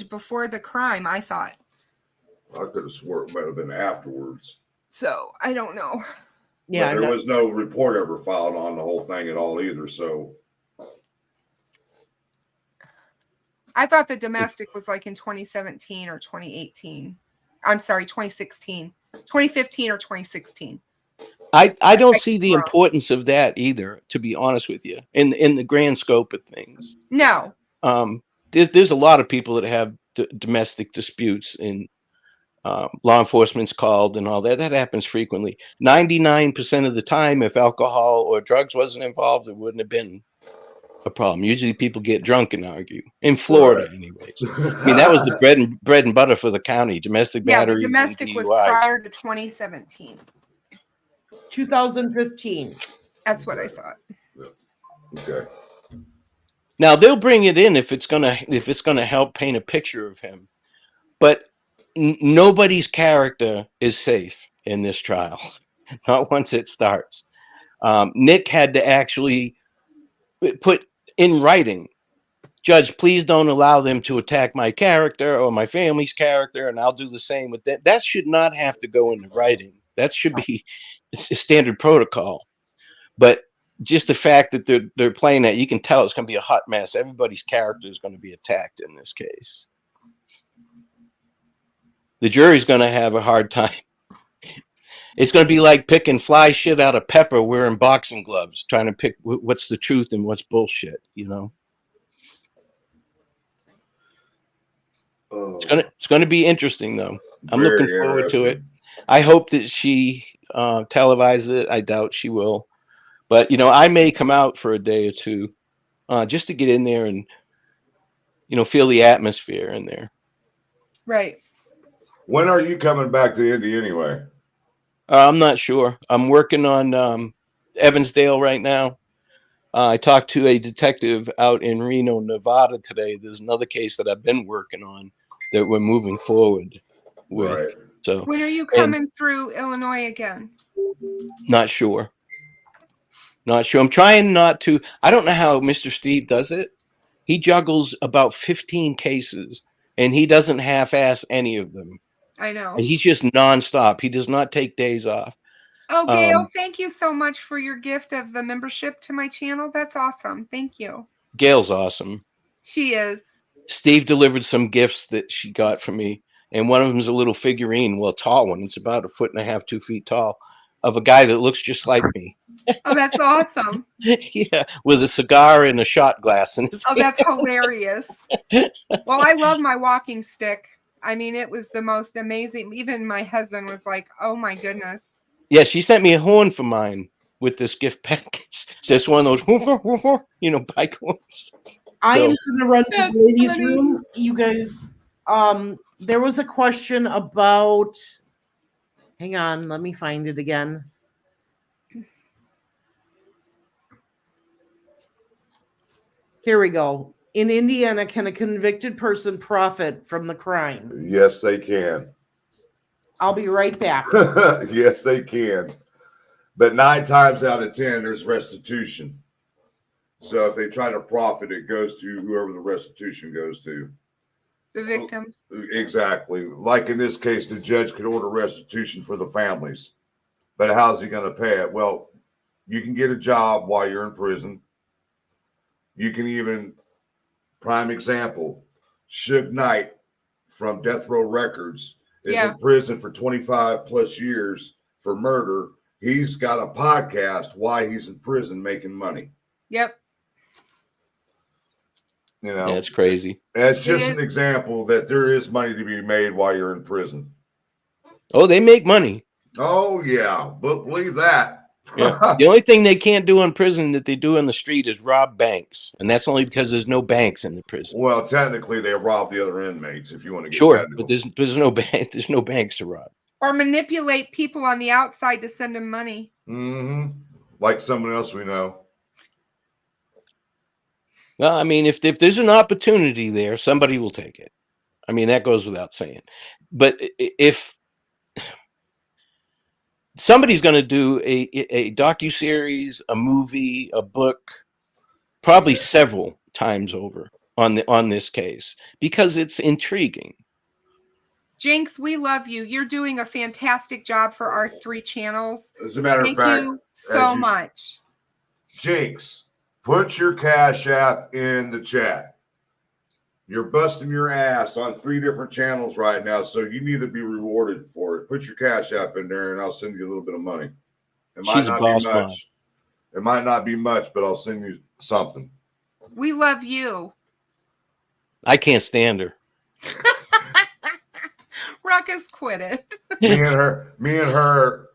before the crime, I thought. I could have swore it might have been afterwards. So I don't know. Yeah, but there was no report ever filed on the whole thing at all either. So I thought the domestic was like in 2017 or 2018. I'm sorry, 2016, 2015 or 2016. I don't see the importance of that either, to be honest with you, in the grand scope of things. No. There's a lot of people that have domestic disputes, and law enforcement's called and all that. That happens frequently. 99% of the time, if alcohol or drugs wasn't involved, it wouldn't have been a problem. Usually people get drunk and argue. In Florida, anyways. I mean, that was the bread and butter for the county, domestic batteries. The domestic and was DUIs. prior to 2017. 2015. That's what I thought. okay. Now they'll bring it in if it's gonna help paint a picture of him, but nobody's character is safe in this trial. Not once it starts. Nick had to actually put in writing, "Judge, please don't allow them to attack my character or my family's character, and I'll do the same with that." That should not have to go into writing. That should be a standard protocol. But just the fact that they're playing that, you can tell it's going to be a hot mess. Everybody's character is going to be attacked in this case. The jury's going to have a hard time. It's going to be like picking fly shit out of pepper wearing boxing gloves, trying to pick what's the truth and what's bullshit, Oh, It's going to be interesting, though. I'm very looking forward to it. interesting. I hope that she televises it. I doubt she will. But, I may come out for a day or two just to get in there and, feel the atmosphere in there. Right. When are you coming back to Indy anyway? I'm not sure. I'm working on Evansdale right now. I talked to a detective out in Reno, Nevada today. There's another case that I've been working on that we're moving forward with. Right. So When are you coming through Illinois again? Not sure. I'm trying not to. I don't know how Mr. Steve does it. He juggles about 15 cases, and he doesn't half-ass any of them. I know. And he's just nonstop. He does not take days off. Oh, Gail, thank you so much for your gift of the membership to my channel. That's awesome. Thank you. Gail's awesome. She is. Steve delivered some gifts that she got for me, and one of them is a little figurine, a tall one. It's about 1.5 feet, 2 feet tall, of a guy that looks just like me. Oh, that's awesome. Yeah, with a cigar and a shot glass in his Oh, hand. that's hilarious. Well, I love my walking stick. I mean, it was the most amazing. Even my husband was like, "Oh my goodness." Yeah, she sent me a horn for mine with this gift package. So it's one of those, bike horns. I am So going to run to That's the ladies' funny. room. You guys, there was a question about. Hang on, let me find it again. Here we go. In Indiana, can a convicted person profit from the crime? Yes, they can. I'll be right back. Yes, they can. But 9 times out of 10, there's restitution. So if they try to profit, it goes to whoever the restitution goes to. The victims. Exactly. Like in this case, the judge could order restitution for the families. But how's he going to pay it? Well, you can get a job while you're in prison. You can even, prime example, Suge Knight from Death Row Records is in prison for 25 plus years for murder. He's got a podcast while he's in prison making money. Yep. You know, yeah, it's crazy. That's just an example that there is money to be made while you're in prison. Oh, they make money. Oh, yeah. But believe that. Yeah. The only thing they can't do in prison that they do on the street is rob banks. And that's only because there's no banks in the prison. Well, technically, they rob the other inmates if you want to get Sure, technical. but there's no bank. There's no banks to rob. Or manipulate people on the outside to send them money. Mm-hmm. Like someone else we know. Well, I mean, if there's an opportunity there, somebody will take it. I mean, that goes without saying. But if somebody's going to do a docuseries, a movie, a book, probably several times over on this case because it's intriguing. Jinx, we love you. You're doing a fantastic job for our 3 channels. As a matter of Thank fact, you so much. Jinx, put your Cash App in the chat. You're busting your ass on 3 different channels right now, so you need to be rewarded for it. Put your Cash App in there, and I'll send you a little bit of money. It might She's a not boss be mom. much. It might not be much, but I'll send you something. We love you. I can't stand her. Ruckus, quit it. me and her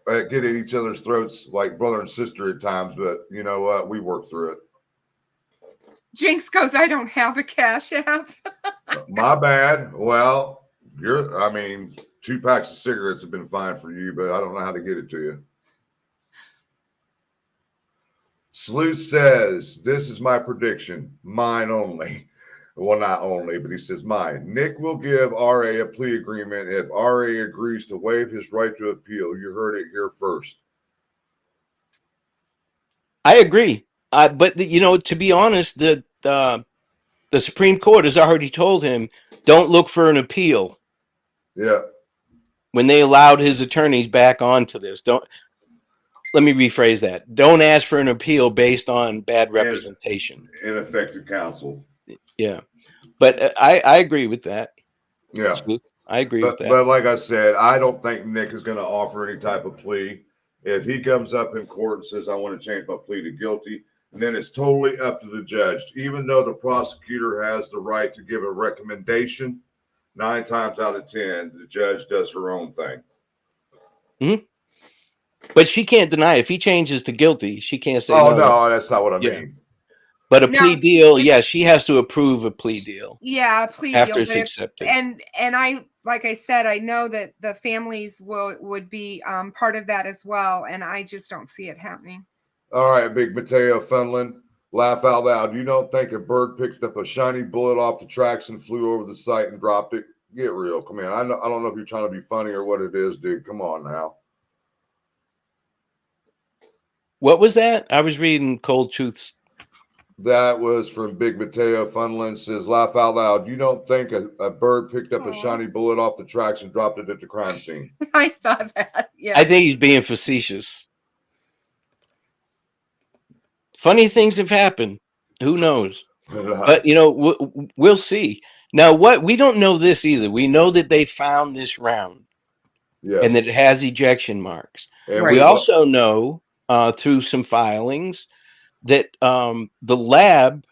get at each other's throats like brother and sister at times, but you know what? We work through it. Jinx goes, I don't have a Cash App. My bad. Well, 2 packs of cigarettes have been fine for you, but I don't know how to get it to you. Sleuth says, this is my prediction. Mine only. Well, not only, but he says mine. Nick will give RA a plea agreement if RA agrees to waive his right to appeal. You heard it here first. I agree. But to be honest, the Supreme Court has already told him, don't look for an appeal. Yeah. When they allowed his attorneys back onto this, let me rephrase that. Don't ask for an appeal based on bad representation. Ineffective counsel. Yeah. But I agree with that. Yeah. I agree with that. But like I said, I don't think Nick is going to offer any type of plea. If he comes up in court and says, I want to change my plea to guilty, then it's totally up to the judge. Even though the prosecutor has the right to give a recommendation, 9 times out of 10, the judge does her own thing. Mm-hmm. But she can't deny it. If he changes to guilty, she can't say no. No, that's not what I mean. But a plea deal, she has to approve a plea deal. Yeah, a plea after deal. it's accepted. And I, like I said, I know that the families would be part of that as well, and I just don't see it happening. All right, Big Mateo Funland, laugh out loud. You don't think a bird picked up a shiny bullet off the tracks and flew over the site and dropped it? Get real. Come on. I don't know if you're trying to be funny or what it is, dude. Come on now. What was that? I was reading Cold Truths. That was from Big Mateo Funland. Says, laugh out loud. You don't think a bird picked up a shiny bullet off the tracks and dropped it at the crime scene? I saw that. Yeah. I think he's being facetious. Funny things have happened. Who knows? But, we'll see. Now, we don't know this either. We know that they found this round. Yes. And that it has ejection marks. And we also know through some filings that the lab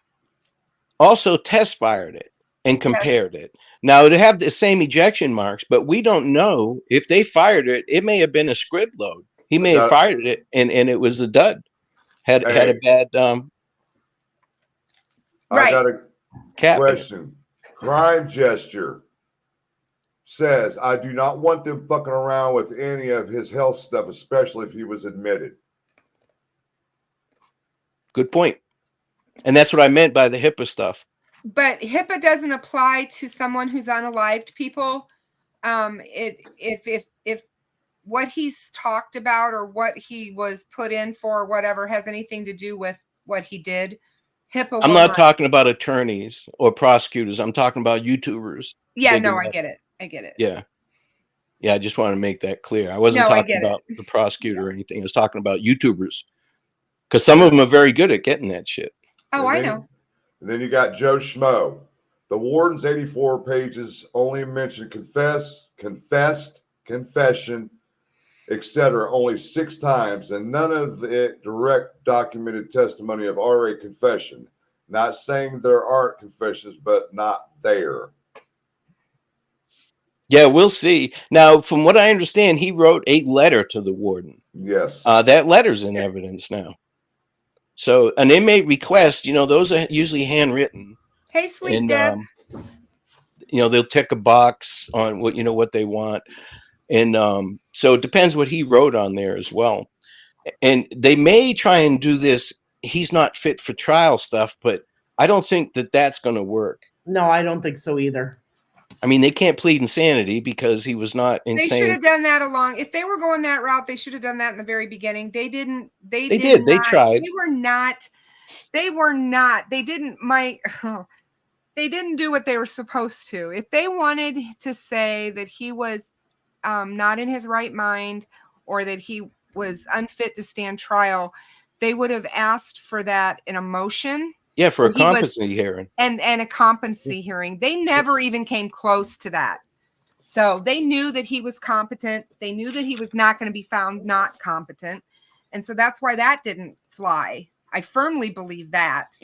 also test fired it and compared it. Now, it have the same ejection marks, but we don't know if they fired it. It may have been a script load. He may have fired it, and it was a dud. Had a bad I got a cap. question. Crime Gesture says, I do not want them fucking around with any of his health stuff, especially if he was admitted. Good point. And that's what I meant by the HIPAA stuff. But HIPAA doesn't apply to someone who's unalived, people. If what he's talked about or what he was put in for, or whatever, has anything to do with what he did, HIPAA. I'm not talking about attorneys or prosecutors. I'm talking about YouTubers. Yeah, no, I get it. I get it. Yeah. Yeah, I just want to make that clear. I wasn't talking about the prosecutor or anything. I was talking about YouTubers. Because some of them are very good at getting that shit. Oh, I know. And then you got Joe Schmo. The warden's 84 pages only mention confessed, confession, etc. only 6 times, and none of it direct documented testimony of RA confession. Not saying there aren't confessions, but not there. Yeah, we'll see. Now, from what I understand, he wrote a letter to the warden. Yes. That letter's in evidence now. So an inmate request, those are usually handwritten. Hey, sweet Deb. They'll tick a box on what they want. And so it depends what he wrote on there as well. And they may try and do this. He's not fit for trial stuff, but I don't think that that's going to work. No, I don't think so either. I mean, they can't plead insanity because he was not insane. They should have done that if they were going that route, they should have done that in the very beginning. They didn't. They did. They tried. They didn't do what they were supposed to. If they wanted to say that he was not in his right mind or that he was unfit to stand trial, they would have asked for that in a motion. Yeah, for a competency hearing. And a competency hearing. They never even came close to that. So they knew that he was competent. They knew that he was not going to be found not competent. And so that's why that didn't fly. I firmly believe that.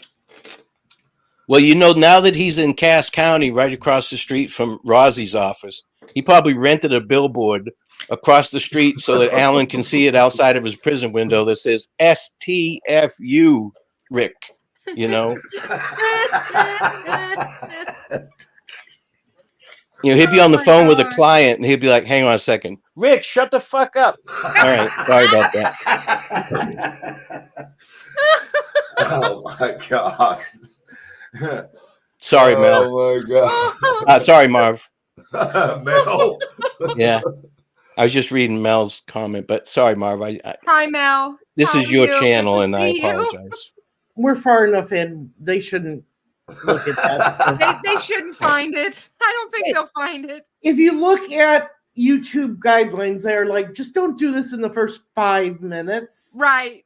Well, now that he's in Cass County, right across the street from Rosie's office, he probably rented a billboard across the street so that Alan can see it outside of his prison window that says STFU, Rick. He'll be on the phone with a client and he'll be like, hang on a second. Rick, shut the fuck up. All right. Sorry about that. Oh my God. Sorry, Mel. Oh my God. Sorry, Marv. Mel. Yeah. I was just reading Mel's comment, but sorry, Marv. Hi, Mel. This is your channel and I apologize. We're far enough in. They shouldn't look at that. They shouldn't find it. I don't think they'll find it. If you look at YouTube guidelines, they're like, just don't do this in the first 5 minutes. Right.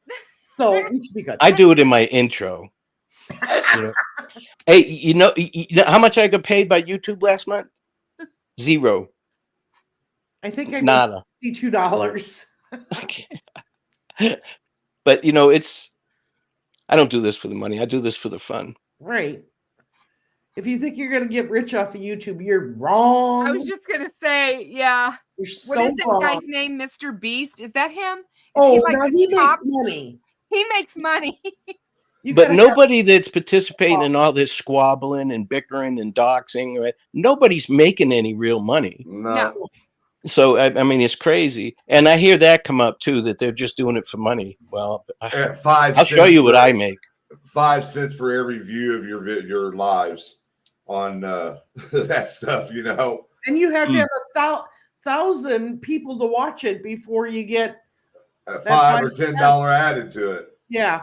So it should be good. I do it in my intro. Hey, you know how much I got paid by YouTube last month? 0. I think I nada. $62. Okay. But I don't do this for the money. I do this for the fun. Right. If you think you're going to get rich off of YouTube, you're wrong. I was just going to say, yeah. You're what so is that wrong. guy's name? Mr. Beast? Is that him? Oh, he makes money. He makes money. But nobody that's participating in all this squabbling and bickering and doxing, right? Nobody's making any real money. No. So, I mean, it's crazy. And I hear that come up, too, that they're just doing it for money. Well, I'll show you what I make. 5 cents for every view of your lives on that stuff, And you have to have 1,000 people to watch it before you get $5 or $10 added to it. Yeah.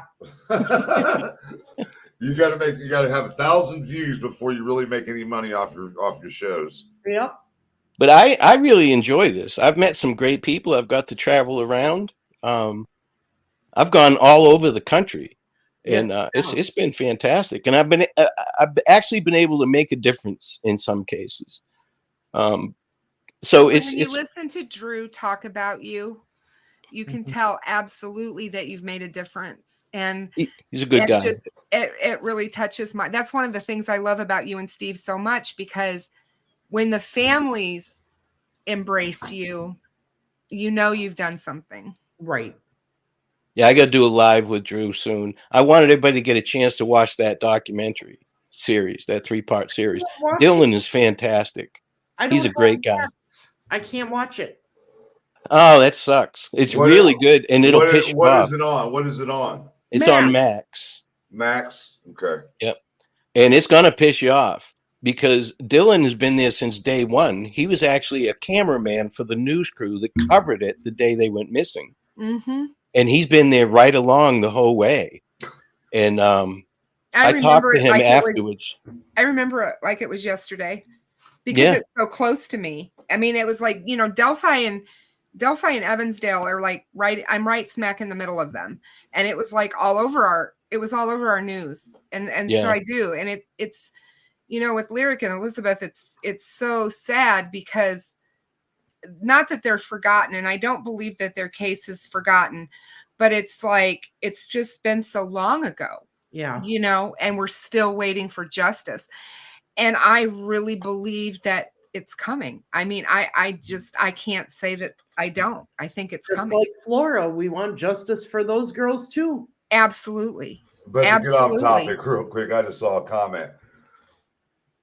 You got to have 1,000 views before you really make any money off your shows. Yep. But I really enjoy this. I've met some great people. I've got to travel around. I've gone all over the country, and it's been fantastic. And I've actually been able to make a difference in some cases. So when you listen to Drew talk about you, You can Mhm. tell absolutely that you've made a difference. And He's a good it guy. just it really touches my, that's one of the things I love about you and Steve so much, because when the families embrace you, you know you've done something. Right. Yeah, I got to do a live with Drew soon. I wanted everybody to get a chance to watch that documentary series, that 3-part series. Watch Dylan it. is fantastic. I He's don't a great have guy. Max. I can't watch it. Oh, that sucks. It's What- really good, and it'll piss you What off. is it on? What is it on? It's Max. on Max. Max. Okay. Yep. And it's going to piss you off because Dylan has been there since day one. He was actually a cameraman for the news crew that covered it the day they went missing. Mm-hmm. And he's been there right along the whole way. And I talked remember to it him like afterwards. I remember it like it was yesterday, because Yeah. it's so close to me. I mean, it was like, Delphi and Evansdale are like I'm right smack in the middle of them. And it was like all over our news. And Yeah. so I do. And it's, with Lyric and Elizabeth, it's so sad, because not that they're forgotten, and I don't believe that their case is forgotten, but it's like, it's just been so long ago, Yeah. and we're still waiting for justice. And I really believe that it's coming. I mean, I can't say that I don't. I think it's Just coming. like Flora, we want justice for those girls too. Absolutely. But to get Absolutely. off topic real quick, I just saw a comment.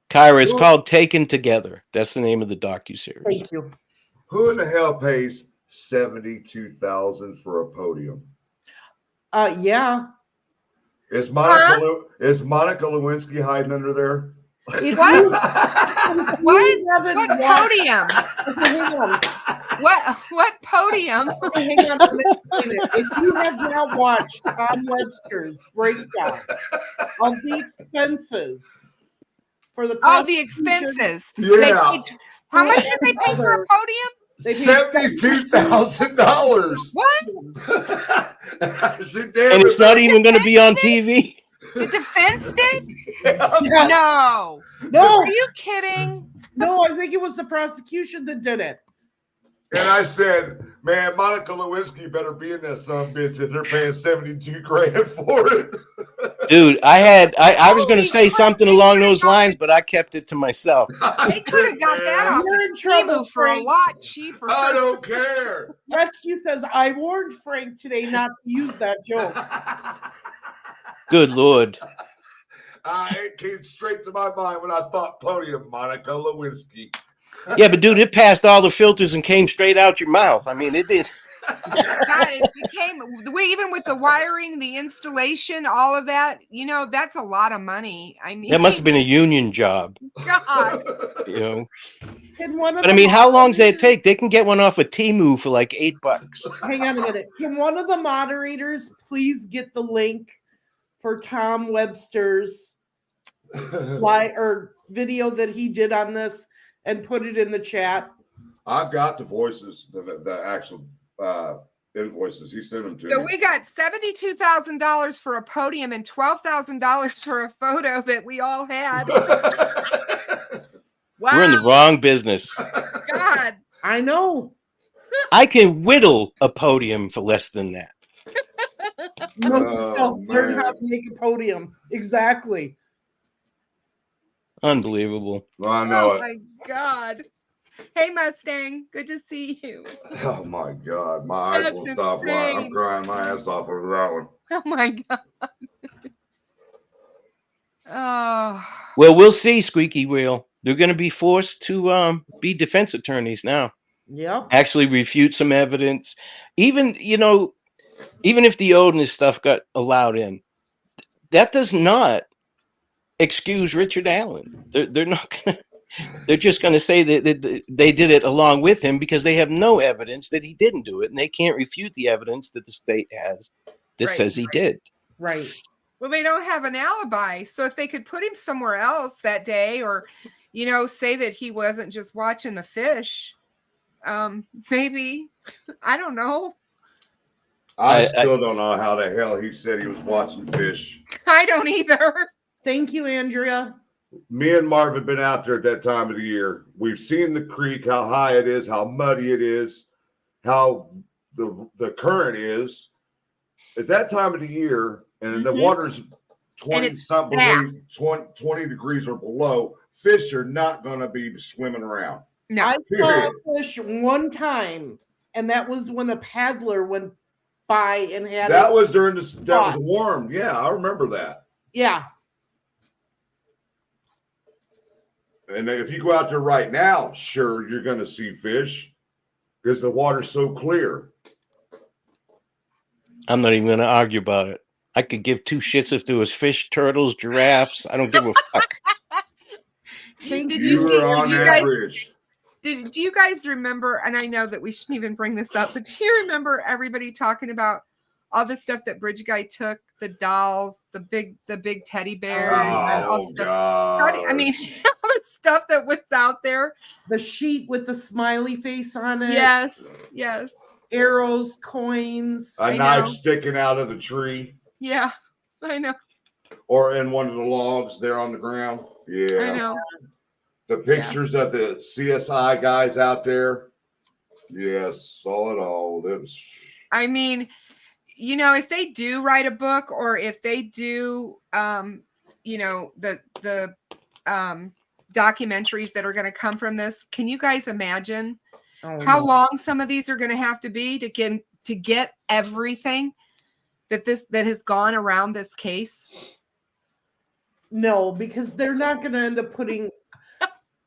Kyra, it's called Taken Together. That's the name of the docuseries. Thank you. Who in the hell pays $72,000 for a podium? Yeah. Is Monica Lewinsky hiding under there? If What? you- What? you haven't What watched- podium? Okay, hang on. What podium? Okay, hang on a minute. If you have not watched Tom Webster's breakdown of the expenses for the Oh, the prosecution, expenses. Yeah. They paid, how much did they pay for a podium? they paid $72,000. What? I said, damn And it's it, not even going to be on TV. The defense did? Yes. No. No, Are you kidding? no, I think it was the prosecution that did it. And I said, man, Monica Lewinsky better be in that son of a bitch if they're paying $72,000 for it. Dude, I was going to Holy say crap, something they along could've those got lines, but I kept it to myself. They could have got that off You're in of trouble, Temu for a Frank. lot cheaper. I don't care. Rescue says, I warned Frank today not to use that joke. Good Lord. It came straight to my mind when I thought podium, Monica Lewinsky. Yeah, but dude, it passed all the filters and came straight out your mouth. I mean, it did. God, it became, even with the wiring, the installation, all of that, that's a lot of money. I mean, That must have been a union job, God. you know. Can one of But I the mean, how long does that moderators- take? They can get one off of Temu for like $8. Hang on a minute. Can one of the moderators please get the link for Tom Webster's video that he did on this and put it in the chat? I've got the voices, the actual invoices. He sent them to So me. we got $72,000 for a podium and $12,000 for a photo that we all had. Wow. We're in the wrong business. God. I know. I can whittle a podium for less than that. No, Oh, so learn man. how to make a podium. Exactly. Unbelievable. Well, I know Oh it. my God. Hey Mustang, good to see you. Oh my God, my eyes That's won't stop lying. I'm insane. crying my ass off over that one. Oh my God. Oh. Well, we'll see, Squeaky Wheel. They're going to be forced to be defense attorneys now. Yep. Actually refute some evidence. Even if the Odin stuff got allowed in, that does not excuse Richard Allen. They're not going to. They're just going to say that they did it along with him because they have no evidence that he didn't do it, and they can't refute the evidence that the state has that Right, says he did. Right. Well, they don't have an alibi. So if they could put him somewhere else that day, or, say that he wasn't just watching the fish, maybe, I don't know. I I- still don't know how the hell he said he was watching fish. I don't either. Thank you, Andrea. Me and Marv have been out there at that time of the year. We've seen the creek, how high it is, how muddy it is, how the current is at that time of the year, and the Mhm. water's 20 it's something fast. 20 degrees or below, fish are not going to be swimming around. No. I saw Period. a fish one time, and that was when a paddler went by and had That it. was during this. That was caught. warm. Yeah, I remember that. Yeah. And if you go out there right now, sure, you're going to see fish because the water's so clear. I'm not even going to argue about it. I could give two shits if there was fish, turtles, giraffes. I don't give a fuck. Did You you were see? on Did you that guys? bridge. Do you guys remember? And I know that we shouldn't even bring this up, but do you remember everybody talking about all the stuff that Bridge Guy took? The dolls, the big teddy bears, and all the Oh stuff. God! I mean, all the stuff that was out there. The sheet with the smiley face on it. Yes, yes. Arrows, coins. A I knife know. sticking out of the tree, Yeah, I know. or in one of the logs there on the ground. Yeah, I know. the pictures of the CSI guys out there. Yes, saw it all. It was. I mean, you know, if they do write a book, or if they do, you know, the documentaries that are going to come from this, can you guys imagine how long some of these are going to have to be to get everything that has gone around this case? No, because they're not going to end up putting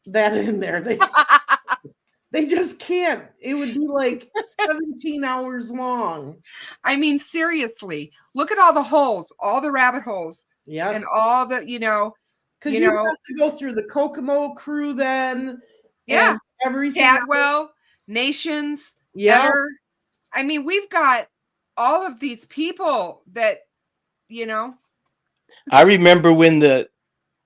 that in there. They just can't. It would be like 17 hours long. I mean, seriously, look at all the holes, all the rabbit holes, Yes. and all the, you know, because you have to go through the Kokomo crew then. Yeah. And everything. Cadwell, Nations. Yeah. I mean, we've got all of these people that, you know. I remember when the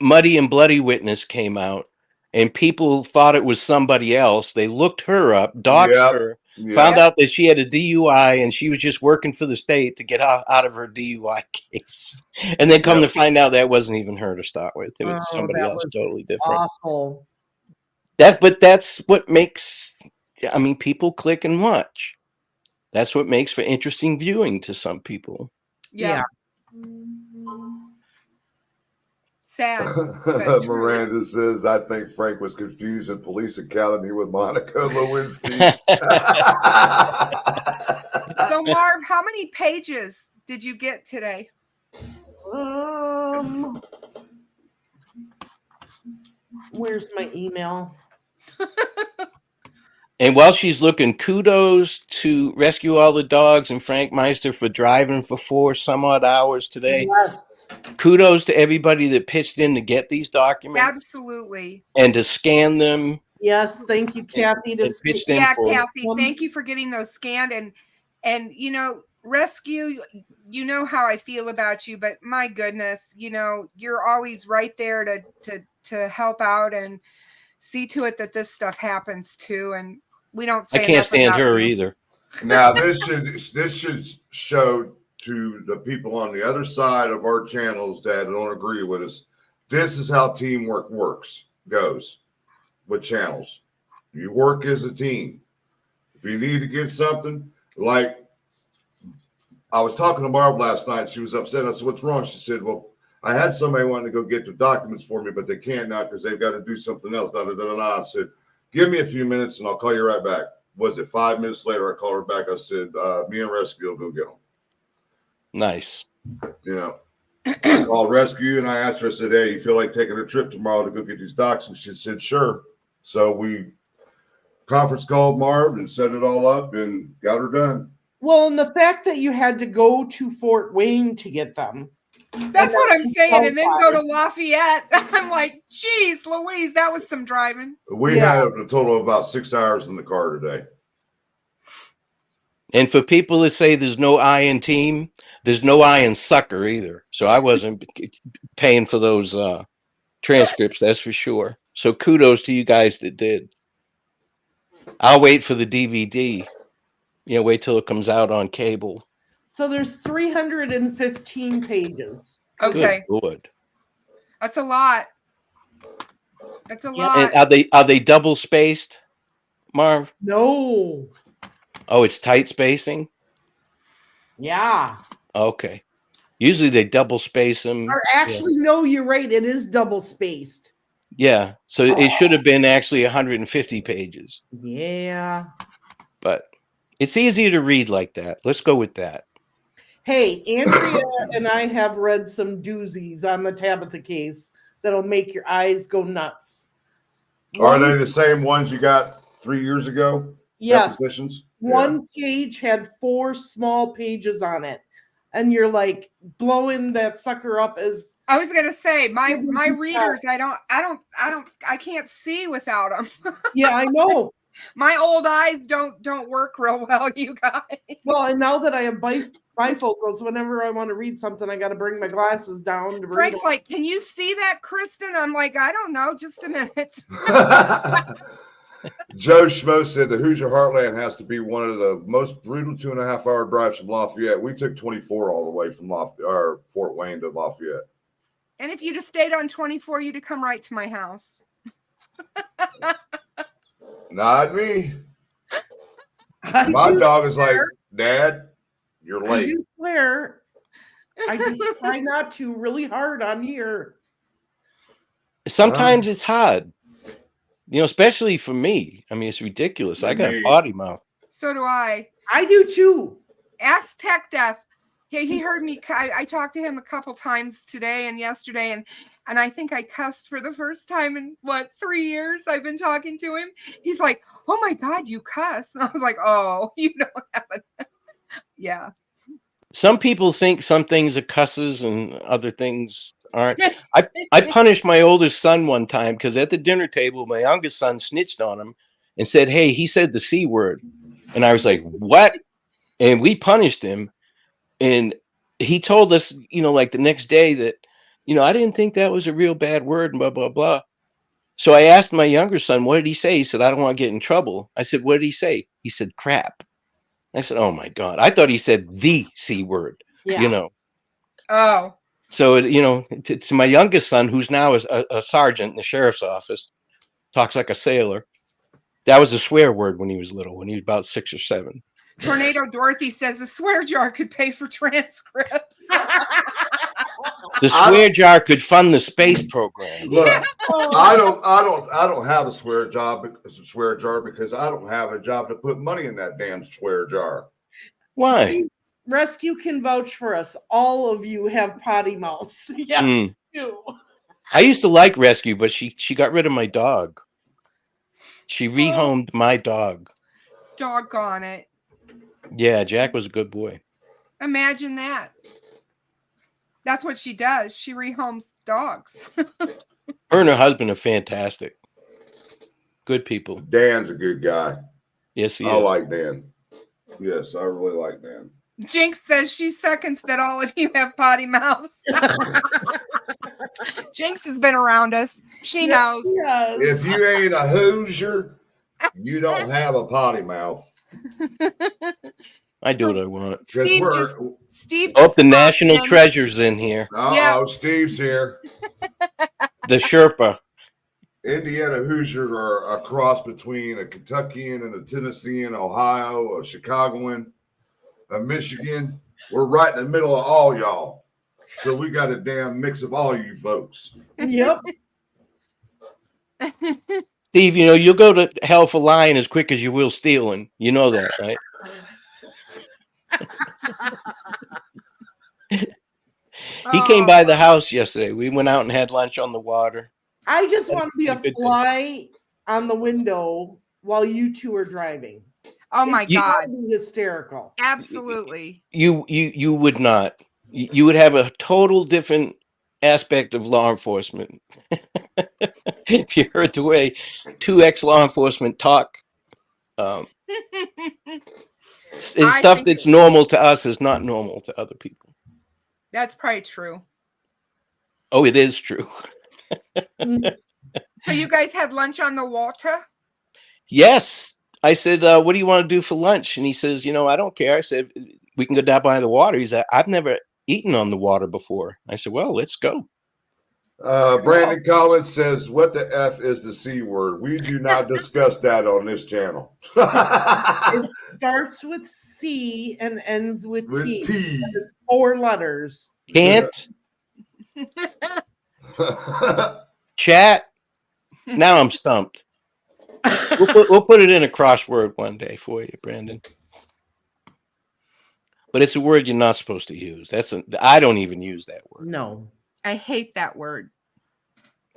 Muddy and Bloody Witness came out and people thought it was somebody else. They looked her up, doxed her, found out that she had a DUI and she was just working for the state to get out of her DUI case. And then come to find out that wasn't even her to start with. It was somebody else totally different. Awful. But that's what makes, I mean, people click and watch. That's what makes for interesting viewing to some people. Yeah. Sad. Miranda says, I think Frank was confused in Police Academy with Monica Lewinsky. So, Marv, how many pages did you get today? Where's my email? And while she's looking, kudos to Rescue All the Dogs and Frank Meister for driving for 4 some odd hours today. Yes. Kudos to everybody that pitched in to get these documents. Absolutely. And to scan them. Yes, thank you, Kathy. Kathy, thank you for getting those scanned. And you know, Rescue, you know how I feel about you, but my goodness, you know, you're always right there to help out and see to it that this stuff happens too. And we don't say I can't stand her either. Now this should show to the people on the other side of our channels that don't agree with us. This is how teamwork goes with channels. You work as a team. If you need to get something, like I was talking to Marv last night, she was upset. I said, "What's wrong?" She said, "Well, I had somebody wanting to go get the documents for me, but they can't now because they've got to do something else." I said, "Give me a few minutes and I'll call you right back." Was it 5 minutes later? I called her back. I said, "Me and Rescue will go get them." Nice. You know, I called Rescue and I asked her, I said, "Hey, you feel like taking a trip tomorrow to go get these docs?" And she said, "Sure." So we conference called Marv and set it all up and got her done. Well, and the fact that you had to go to Fort Wayne to get them. That's what I'm saying. And then go to Lafayette. I'm like, geez, Louise, that was some driving. We had a total of about 6 hours in the car today. And for people that say there's no I in team, there's no I in sucker either. So I wasn't paying for those transcripts, that's for sure. So kudos to you guys that did. I'll wait for the DVD. You know, wait till it comes out on cable. So there's 315 pages. Okay. Good. That's a lot. That's a lot. And are they double spaced, Marv? No. Oh, it's tight spacing? Yeah. Okay. Usually they double space them. Or actually, no, you're right. It is double spaced. Yeah. So it should have been actually 150 pages. Yeah. But it's easier to read like that. Let's go with that. Hey, Andrea and I have read some doozies on the Tabitha case that'll make your eyes go nuts. Are they the same ones you got 3 years ago? Yes. Depositions? One page had 4 small pages on it. And you're like blowing that sucker up as I was gonna say my readers. I can't see without them. Yeah, I know. My old eyes don't work real well, you guys. Well, and now that I have bifocals, whenever I want to read something, I got to bring my glasses down to read. Frank's like, can you see that, Kristin? I'm like, I don't know. Just a minute. Joe Schmo said the Hoosier Heartland has to be one of the most brutal 2.5-hour drives from Lafayette. We took 24 all the way from Fort Wayne to Lafayette. And if you'd have stayed on 24, you'd have come right to my house. Not me. My dog is like, Dad, you're late. I do swear. I just try not to really hard on here. Sometimes it's hard. You know, especially for me. I mean, it's ridiculous. I got a potty mouth. So do I. I do too. Ask Tech Death. He heard me. I talked to him a couple times today and yesterday, and I think I cussed for the first time in 3 years I've been talking to him. He's like, "Oh my God, you cuss!" And I was like, "Oh, you don't have it." Yeah. Some people think some things are cusses and other things aren't. I punished my oldest son one time because at the dinner table, my youngest son snitched on him and said, "Hey, he said the C word." And I was like, "What?" And we punished him. And he told us, like the next day that, I didn't think that was a real bad word and blah, blah, blah. So I asked my younger son, what did he say? He said, I don't want to get in trouble. I said, what did he say? He said, crap. I said, oh my God. I thought he said the C word, Oh. So, to my youngest son, who's now a sergeant in the sheriff's office, talks like a sailor. That was a swear word when he was little, when he was about 6 or 7. Tornado Dorothy says the swear jar could pay for transcripts. The swear jar could fund the space program. Look, I don't have a swear jar because I don't have a job to put money in that damn swear jar. Why? Rescue can vouch for us. All of you have potty mouths. Yes, you. I used to like Rescue, but she got rid of my dog. She rehomed my dog. Doggone it. Yeah, Jack was a good boy. Imagine that. That's what she does. She rehomes dogs. Her and her husband are fantastic. Good people. Dan's a good guy. Yes, he is. I like Dan. Yes, I really like Dan. Jinx says she seconds that all of you have potty mouths. Jinx has been around us. She knows. Yes. If you ain't a Hoosier, you don't have a potty mouth. I do what I want. Steve the national treasure's in here. Steve's here. The Sherpa. Indiana Hoosiers are a cross between a Kentuckian and a Tennessean, Ohio, a Chicagoan, a Michigan. We're right in the middle of all y'all. So we got a damn mix of all you folks. Yep. Steve, you'll go to hell for lying as quick as you will stealing. You know that, right? He came by the house yesterday. We went out and had lunch on the water. I just want to be a fly on the window while you two are driving. Oh my God. Hysterical. Absolutely. You would not. You would have a total different aspect of law enforcement. If you heard the way 2 ex-law enforcement talk, stuff that's normal to us is not normal to other people. That's probably true. Oh, it is true. So you guys had lunch on the water? Yes. I said, what do you want to do for lunch? And he says, I don't care. I said, we can go down by the water. He said, I've never eaten on the water before. I said, well, let's go. Brandon Collins says, "What the F is the C word? We do not discuss that on this channel." It starts with C and ends with T. It's 4 letters. Can't chat. Now I'm stumped. We'll put it in a crossword one day for you, Brandon. But it's a word you're not supposed to use. I don't even use that word. No. I hate that word.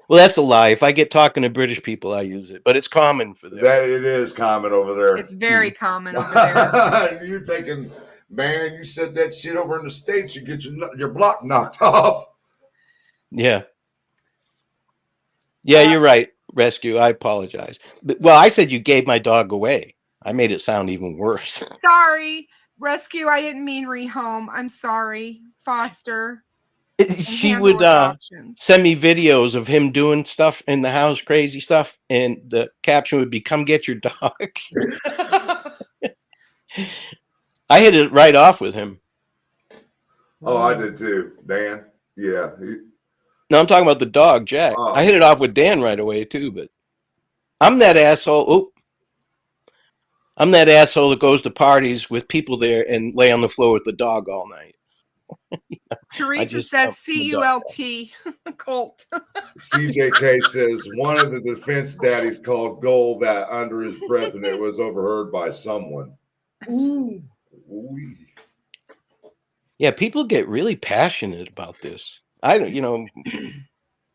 Well, that's a lie. If I get talking to British people, I use it, but it's common for them. That it is common over there. It's very common over there. You're thinking, man, you said that shit over in the States, you get your block knocked off. Yeah. Yeah, you're right, Rescue. I apologize. Well, I said you gave my dog away. I made it sound even worse. Sorry, Rescue. I didn't mean rehome. I'm sorry, Foster. She would send me videos of him doing stuff in the house, crazy stuff, and the caption would be, "Come get your dog." I hit it right off with him. Oh, I did too, Dan. Yeah. No, I'm talking about the dog, Jack. Oh. I hit it off with Dan right away too, but I'm that asshole. Oh, I'm that asshole that goes to parties with people there and lay on the floor with the dog all night. Teresa says CULT. Colt. CJK says one of the defense daddies called Gold that under his breath, and it was overheard by someone. Ooh. Ooh. Yeah, people get really passionate about this. I don't,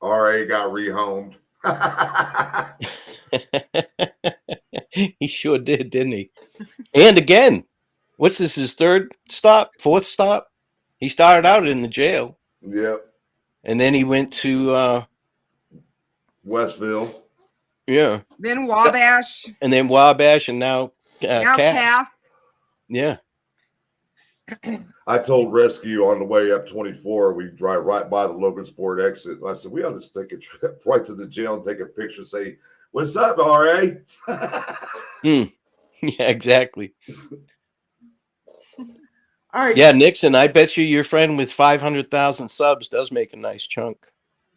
RA got rehomed. He sure did, didn't he? And again, what's this? His fourth stop? He started out in the jail. Yep. And then he went to Westville. Yeah. Then Wabash. And then Wabash, and now Cass. Yeah. I told Rescue on the way up 24, we drive right by the Logansport exit. I said, we ought to take a trip right to the jail and take a picture and say, "What's up, RA?" Yeah, exactly. All right. Yeah, Nixon, I bet you your friend with 500,000 subs does make a nice chunk.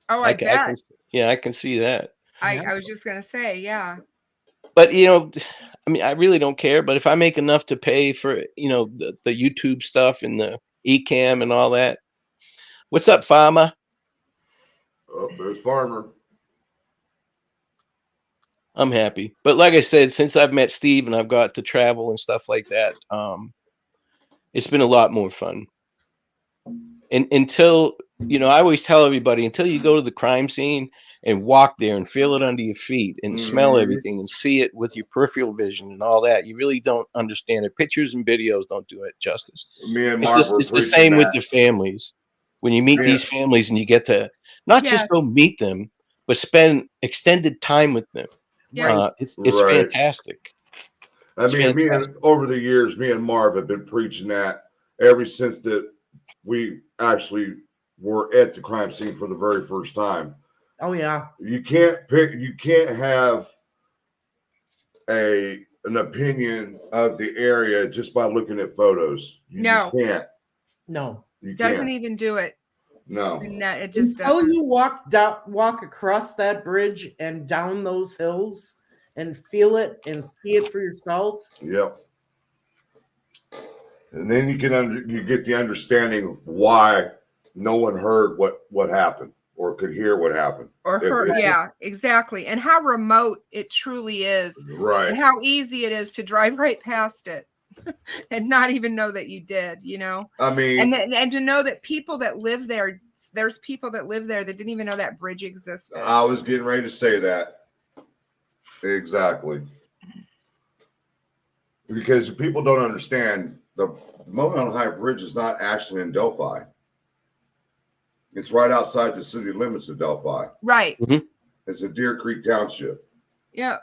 Oh, I bet. I can see that. I was just going to say, yeah. But, I mean, I really don't care. But if I make enough to pay for, the YouTube stuff and the eCam and all that. What's up, Farmer? Oh, there's Farmer. I'm happy. But like I said, since I've met Steve and I've got to travel and stuff like that, it's been a lot more fun. And until, I always tell everybody, until you go to the crime scene and walk there and feel it under your feet and smell everything and see it with your peripheral vision and all that, you really don't understand it. Pictures and videos don't do it justice. Me and Marv It's the same with the families. When you meet these families and you get to not just go meet them, but spend extended time with them. Yeah. It's fantastic. I mean, over the years, me and Marv have been preaching that ever since that we actually were at the crime scene for the very first time. Oh yeah. You can't have an opinion of the area just by looking at photos. You just can't. No. You doesn't even do it. No. It just Until doesn't. you walk across that bridge and down those hills and feel it and see it for yourself. Yep. And then you get the understanding why no one heard what happened or could hear what happened. Or heard, yeah, exactly. And how remote it truly is. Right. And how easy it is to drive right past it and not even know that you did, I mean, and to know that people that live there, there's people that live there that didn't even know that bridge existed. I was getting ready to say that. Exactly. Because people don't understand, the Monon High Bridge is not actually in Delphi. It's right outside the city limits of Delphi. Right. Mm-hmm. It's a Deer Creek Township. Yeah.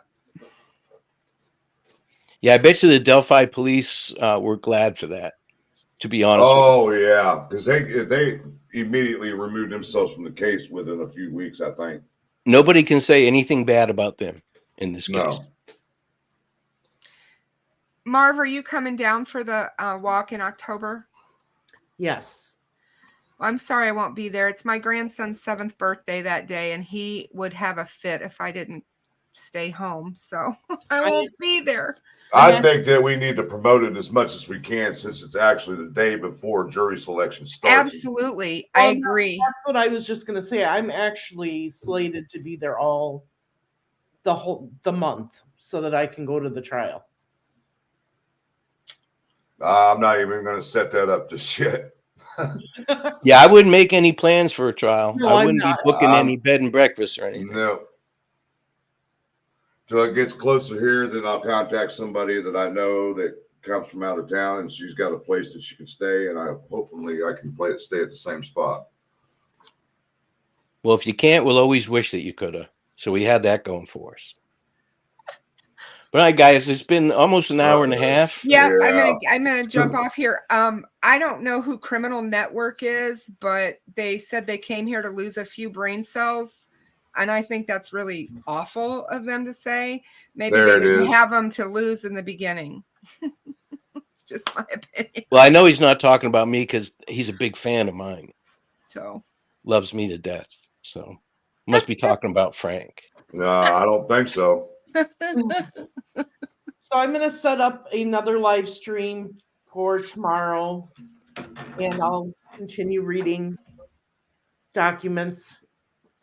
Yeah, I bet you the Delphi police were glad for that, to be honest. Oh, yeah. Because they immediately removed themselves from the case within a few weeks, I think. Nobody can say anything bad about them in this case. Marv, are you coming down for the walk in October? Yes. I'm sorry I won't be there. It's my grandson's 7th birthday that day, and he would have a fit if I didn't stay home. So I won't be there. I think that we need to promote it as much as we can, since it's actually the day before jury selection starts. Absolutely. Well, I no, agree. That's what I was just going to say. I'm actually slated to be there all the month so that I can go to the trial. I'm not even going to set that up just yet. Yeah, I wouldn't make any plans for a trial. No, I I'm wouldn't be not. booking any bed and breakfast or anything. No. Till it gets closer here, then I'll contact somebody that I know that comes from out of town, and she's got a place that she can stay, and hopefully I can stay at the same spot. Well, if you can't, we'll always wish that you could have. So we had that going for us. All right, guys, it's been almost an hour and a half. Yeah, Yeah. I'm gonna jump off here. I don't know who Criminal Network is, but they said they came here to lose a few brain cells, and I think that's really awful of them to say. Maybe There they it didn't is. have them to lose in the beginning. It's just my opinion. Well, I know he's not talking about me because he's a big fan of mine. So Loves me to death. So must be talking about Frank. No, I don't think so. So I'm going to set up another live stream for tomorrow, and I'll continue reading documents.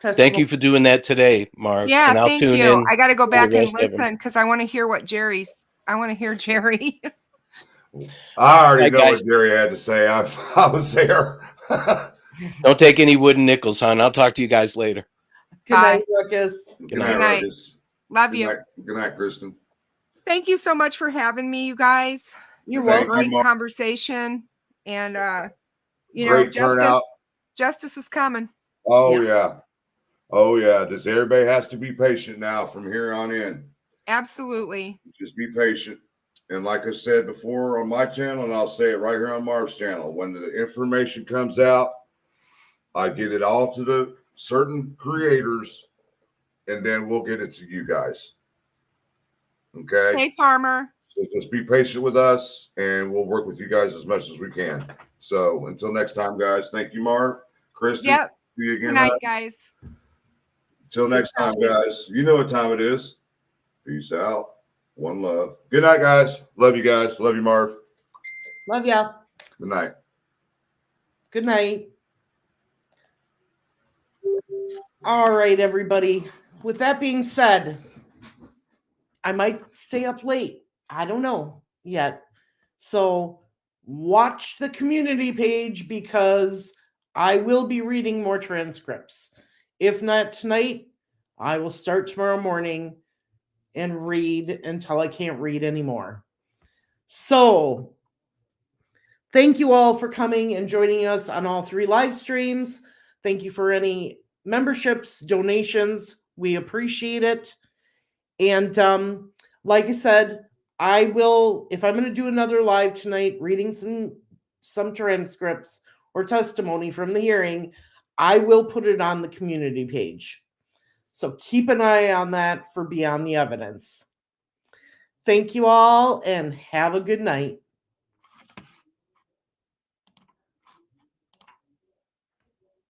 Thank you for doing that today, Marv. yeah, and I'll thank tune you. in I got to go for the back and rest of 'em. listen because I want to hear what Jerry's. I want to hear Jerry. I already Right, know guys. what Jerry had to say. I was there. Don't take any wooden nickels, hon. I'll talk to you guys later. Good night, Ruckus. Good night. night, Ruckus. Love Good you. night. Good night, Kristin. Thank you so much for having me, you guys. You're This was a welcome. great Marv. conversation, and you know, Great turnout. justice is coming. Oh yeah. Oh yeah. Just everybody has to be patient now from here on in. Absolutely. Just be patient. And like I said before on my channel, and I'll say it right here on Marv's channel, when the information comes out, I get it all to the certain creators, and then we'll get it to you guys. Okay? Hey, Farmer. So just be patient with us, and we'll work with you guys as much as we can. So until next time, guys, thank you, Marv. Kristin, Yep. see you again. Good night, guys. Until next time, guys. You know what time it is. Peace out. One love. Good night, guys. Love you guys. Love you, Marv. Love ya. Good night. Good night. All right, everybody. With that being said, I might stay up late. I don't know yet. So watch the community page because I will be reading more transcripts. If not tonight, I will start tomorrow morning and read until I can't read anymore. So thank you all for coming and joining us on all 3 live streams. Thank you for any memberships, donations. We appreciate it. And like I said, I will, if I'm going to do another live tonight, reading some transcripts or testimony from the hearing, I will put it on the community page. So keep an eye on that for Beyond the Evidence. Thank you all and have a good night.